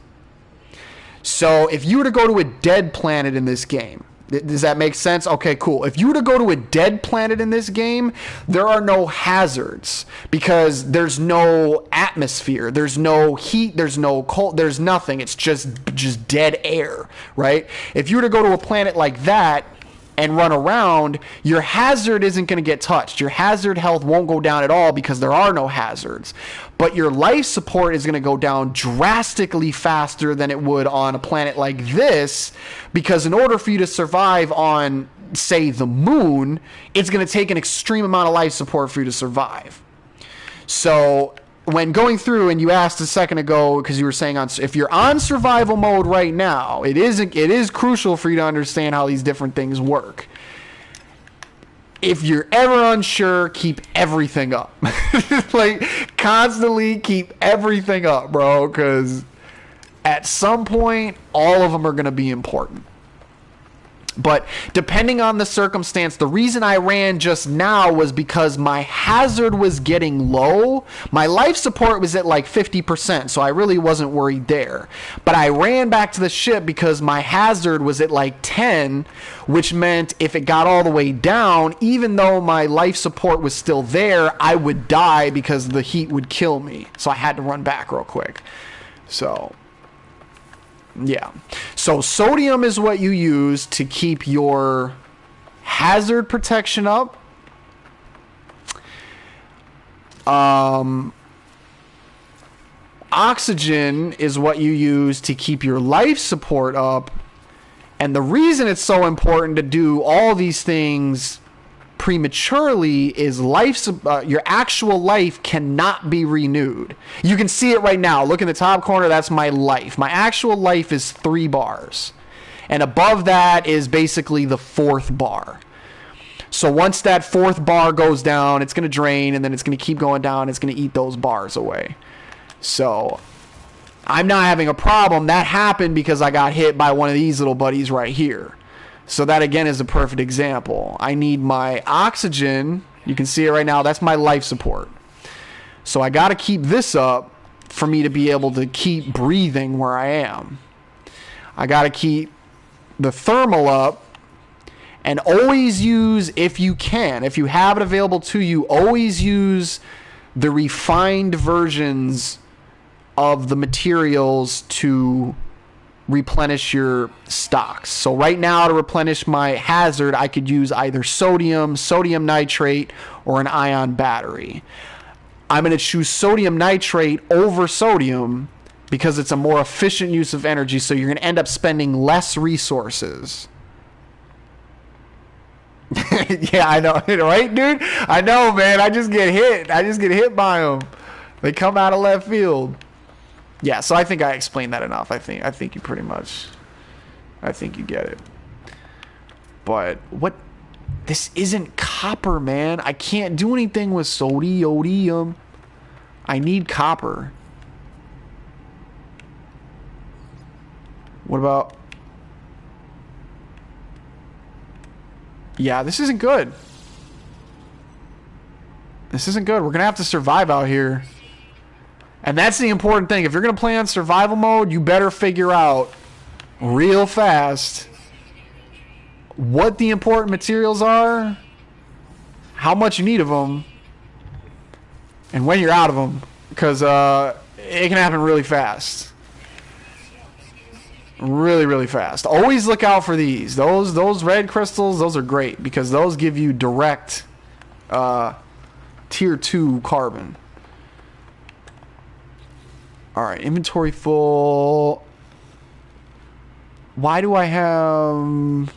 So if you were to go to a dead planet in this game, does that make sense? Okay, cool. If you were to go to a dead planet in this game, there are no hazards because there's no atmosphere, there's no heat, there's no cold, there's nothing. It's just dead air, right? If you were to go to a planet like that and run around, your hazard isn't going to get touched. Your hazard health won't go down at all because there are no hazards. But your life support is going to go down drastically faster than it would on a planet like this, because in order for you to survive on, say, the moon, it's going to take an extreme amount of life support for you to survive. So when going through, and you asked a second ago, because you were saying if you're on survival mode right now, it is crucial for you to understand how these different things work. If you're ever unsure, keep everything up. Like, constantly keep everything up, bro, because at some point, all of them are going to be important. But depending on the circumstance, the reason I ran just now was because my hazard was getting low. My life support was at like 50%, so I really wasn't worried there. But I ran back to the ship because my hazard was at like 10, which meant if it got all the way down, even though my life support was still there, I would die because the heat would kill me. So I had to run back real quick. So yeah. So sodium is what you use to keep your hazard protection up. Oxygen is what you use to keep your life support up. And the reason it's so important to do all these things prematurely is your actual life cannot be renewed. You can see it right now. Look in the top corner. That's my life. My actual life is 3 bars. And above that is basically the 4th bar. So once that 4th bar goes down, it's going to drain, and then it's going to keep going down. It's going to eat those bars away. So I'm not having a problem. That happened because I got hit by one of these little buddies right here. So that, again, is a perfect example. I need my oxygen. You can see it right now. That's my life support. So I got to keep this up for me to be able to keep breathing where I am. I got to keep the thermal up. And always use, if you can, if you have it available to you, always use the refined versions of the materials to replenish your stocks. So right now, to replenish my hazard, I could use either sodium, sodium nitrate, or an ion battery. I'm going to choose sodium nitrate over sodium because it's a more efficient use of energy, so you're going to end up spending less resources. Yeah, I know, right, dude? I know, man. I just get hit by them. They come out of left field. Yeah, so I think I explained that enough. I think you pretty much, I think you get it. But what? This isn't copper, man. I can't do anything with sodium. I need copper. What about? Yeah, this isn't good. This isn't good. We're going to have to survive out here. And that's the important thing. If you're going to play on survival mode, you better figure out real fast what the important materials are, how much you need of them, and when you're out of them. Because it can happen really fast. Really, really fast. Always look out for these. Those red crystals, those are great because those give you direct tier 2 carbon. Alright, inventory full. Why do I have...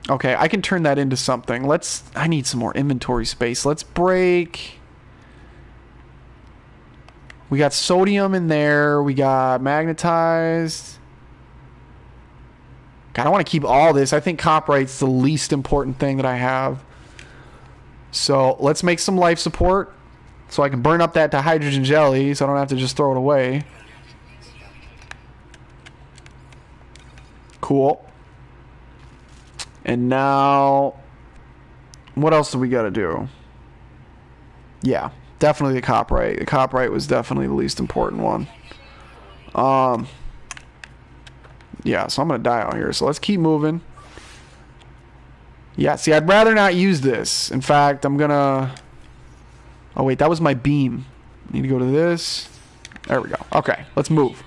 Okay, I can turn that into something. I need some more inventory space. Let's break... We got sodium in there. We got magnetized. God, I want to keep all this. I think copperite's the least important thing that I have. So let's make some life support so I can burn up that dihydrogen jelly so I don't have to just throw it away. Cool. And now, what else do we got to do? Yeah. Definitely the copperite. The copperite was definitely the least important one. Yeah, so I'm going to die out here. So let's keep moving. Yeah, see, I'd rather not use this. In fact, I'm going to... Oh, wait, that was my beam. I need to go to this. There we go. Okay, let's move.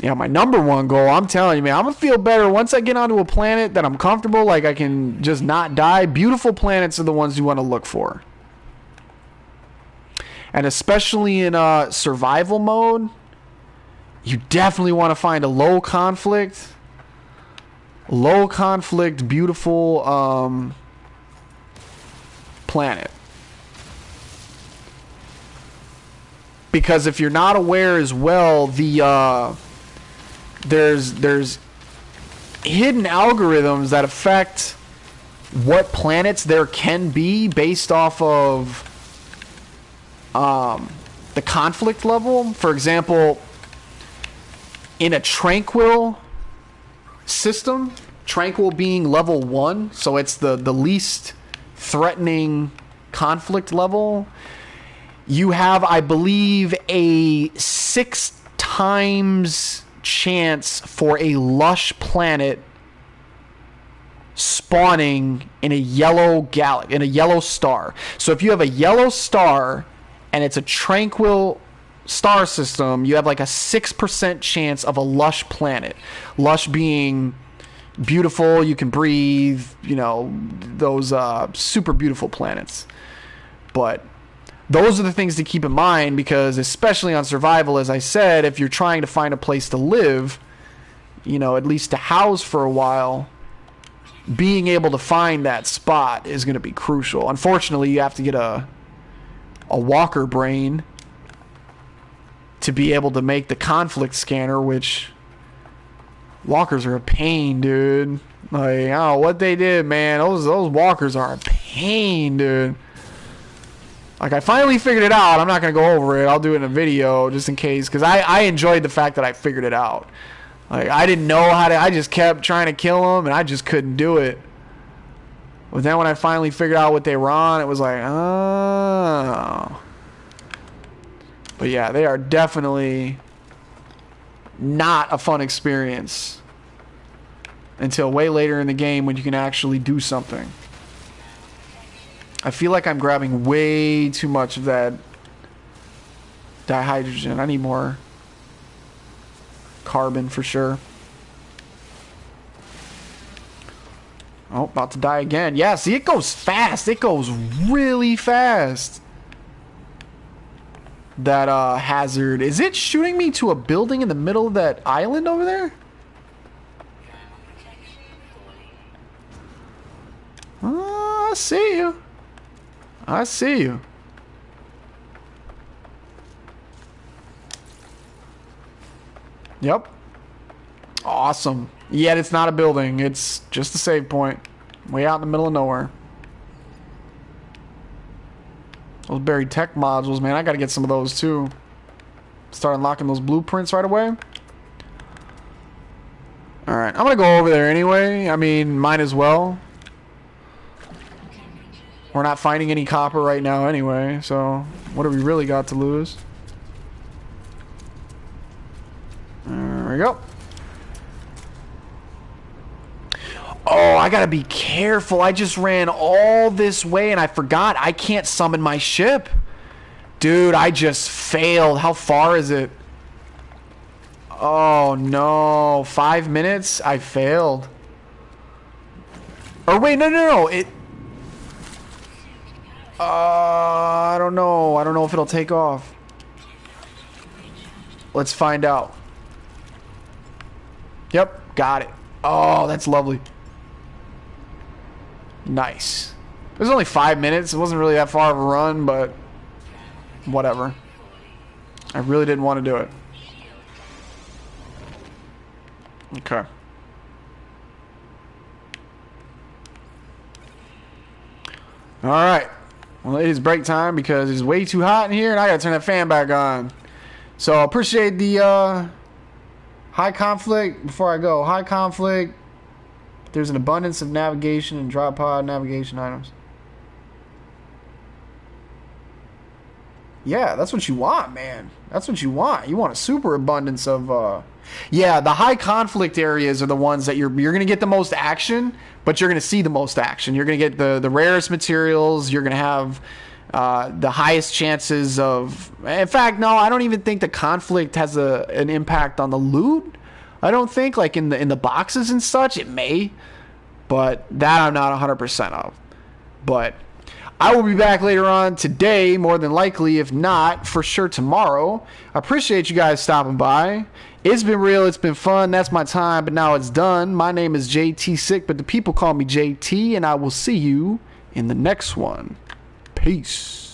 Yeah, my number one goal, I'm telling you, man, I'm going to feel better once I get onto a planet that I'm comfortable, like I can just not die. Beautiful planets are the ones you want to look for. And especially in survival mode, you definitely want to find a low conflict, beautiful planet. Because if you're not aware as well, there's hidden algorithms that affect what planets there can be based off of the conflict level. For example, in a tranquil system, tranquil being level 1, so it's the least threatening conflict level, you have, I believe, a 6 times chance for a lush planet spawning in a yellow in a yellow star. So if you have a yellow star and it's a tranquil star system, you have like a 6% chance of a lush planet. Lush being beautiful, you can breathe, you know, those super beautiful planets. But those are the things to keep in mind because, especially on survival, as I said, if you're trying to find a place to live, you know, at least to house for a while, being able to find that spot is going to be crucial. Unfortunately, you have to get a walker brain to be able to make the conflict scanner, which walkers are a pain, dude. Like, oh, what they did, man, those walkers are a pain, dude. Like, I finally figured it out. I'm not going to go over it. I'll do it in a video just in case. Because I enjoyed the fact that I figured it out. Like, I didn't know how to... I just kept trying to kill them, and I just couldn't do it. But then when I finally figured out what they were on, it was like, oh. But yeah, they are definitely not a fun experience until way later in the game when you can actually do something. I feel like I'm grabbing way too much of that dihydrogen. I need more carbon for sure. Oh, about to die again. Yeah, see, it goes fast. It goes really fast. That hazard. Is it shooting me to a building in the middle of that island over there? Oh, I see you. I see you. Yep. Awesome. Yet it's not a building. It's just a save point. Way out in the middle of nowhere. Those buried tech modules, man. I gotta get some of those too. Start unlocking those blueprints right away. Alright, I'm gonna go over there anyway. I mean, might as well. We're not finding any copper right now anyway, so what do we really got to lose? There we go. Oh, I gotta be careful. I just ran all this way and I forgot I can't summon my ship. Dude, I just failed. How far is it? Oh, no. 5 minutes? I failed. Or wait, no. I don't know. I don't know if it'll take off. Let's find out. Yep, got it. Oh, that's lovely. Nice. It was only 5 minutes. It wasn't really that far of a run, but whatever. I really didn't want to do it. Okay. Alright. Well, it is break time because it's way too hot in here and I gotta turn that fan back on. So, appreciate the high conflict. Before I go, high conflict. There's an abundance of navigation and drop pod navigation items. Yeah, that's what you want, man. That's what you want. You want a super abundance of yeah, the high conflict areas are the ones that you're going to get the most action, but you're going to see the most action. You're going to get the rarest materials. You're going to have the highest chances of... In fact, no, I don't even think the conflict has an impact on the loot. I don't think, like in the boxes and such, it may, but that I'm not 100% of. But I will be back later on today, more than likely, if not, for sure tomorrow. I appreciate you guys stopping by. It's been real, it's been fun, that's my time, but now it's done. My name is JTSick, but the people call me JT, and I will see you in the next one. Peace.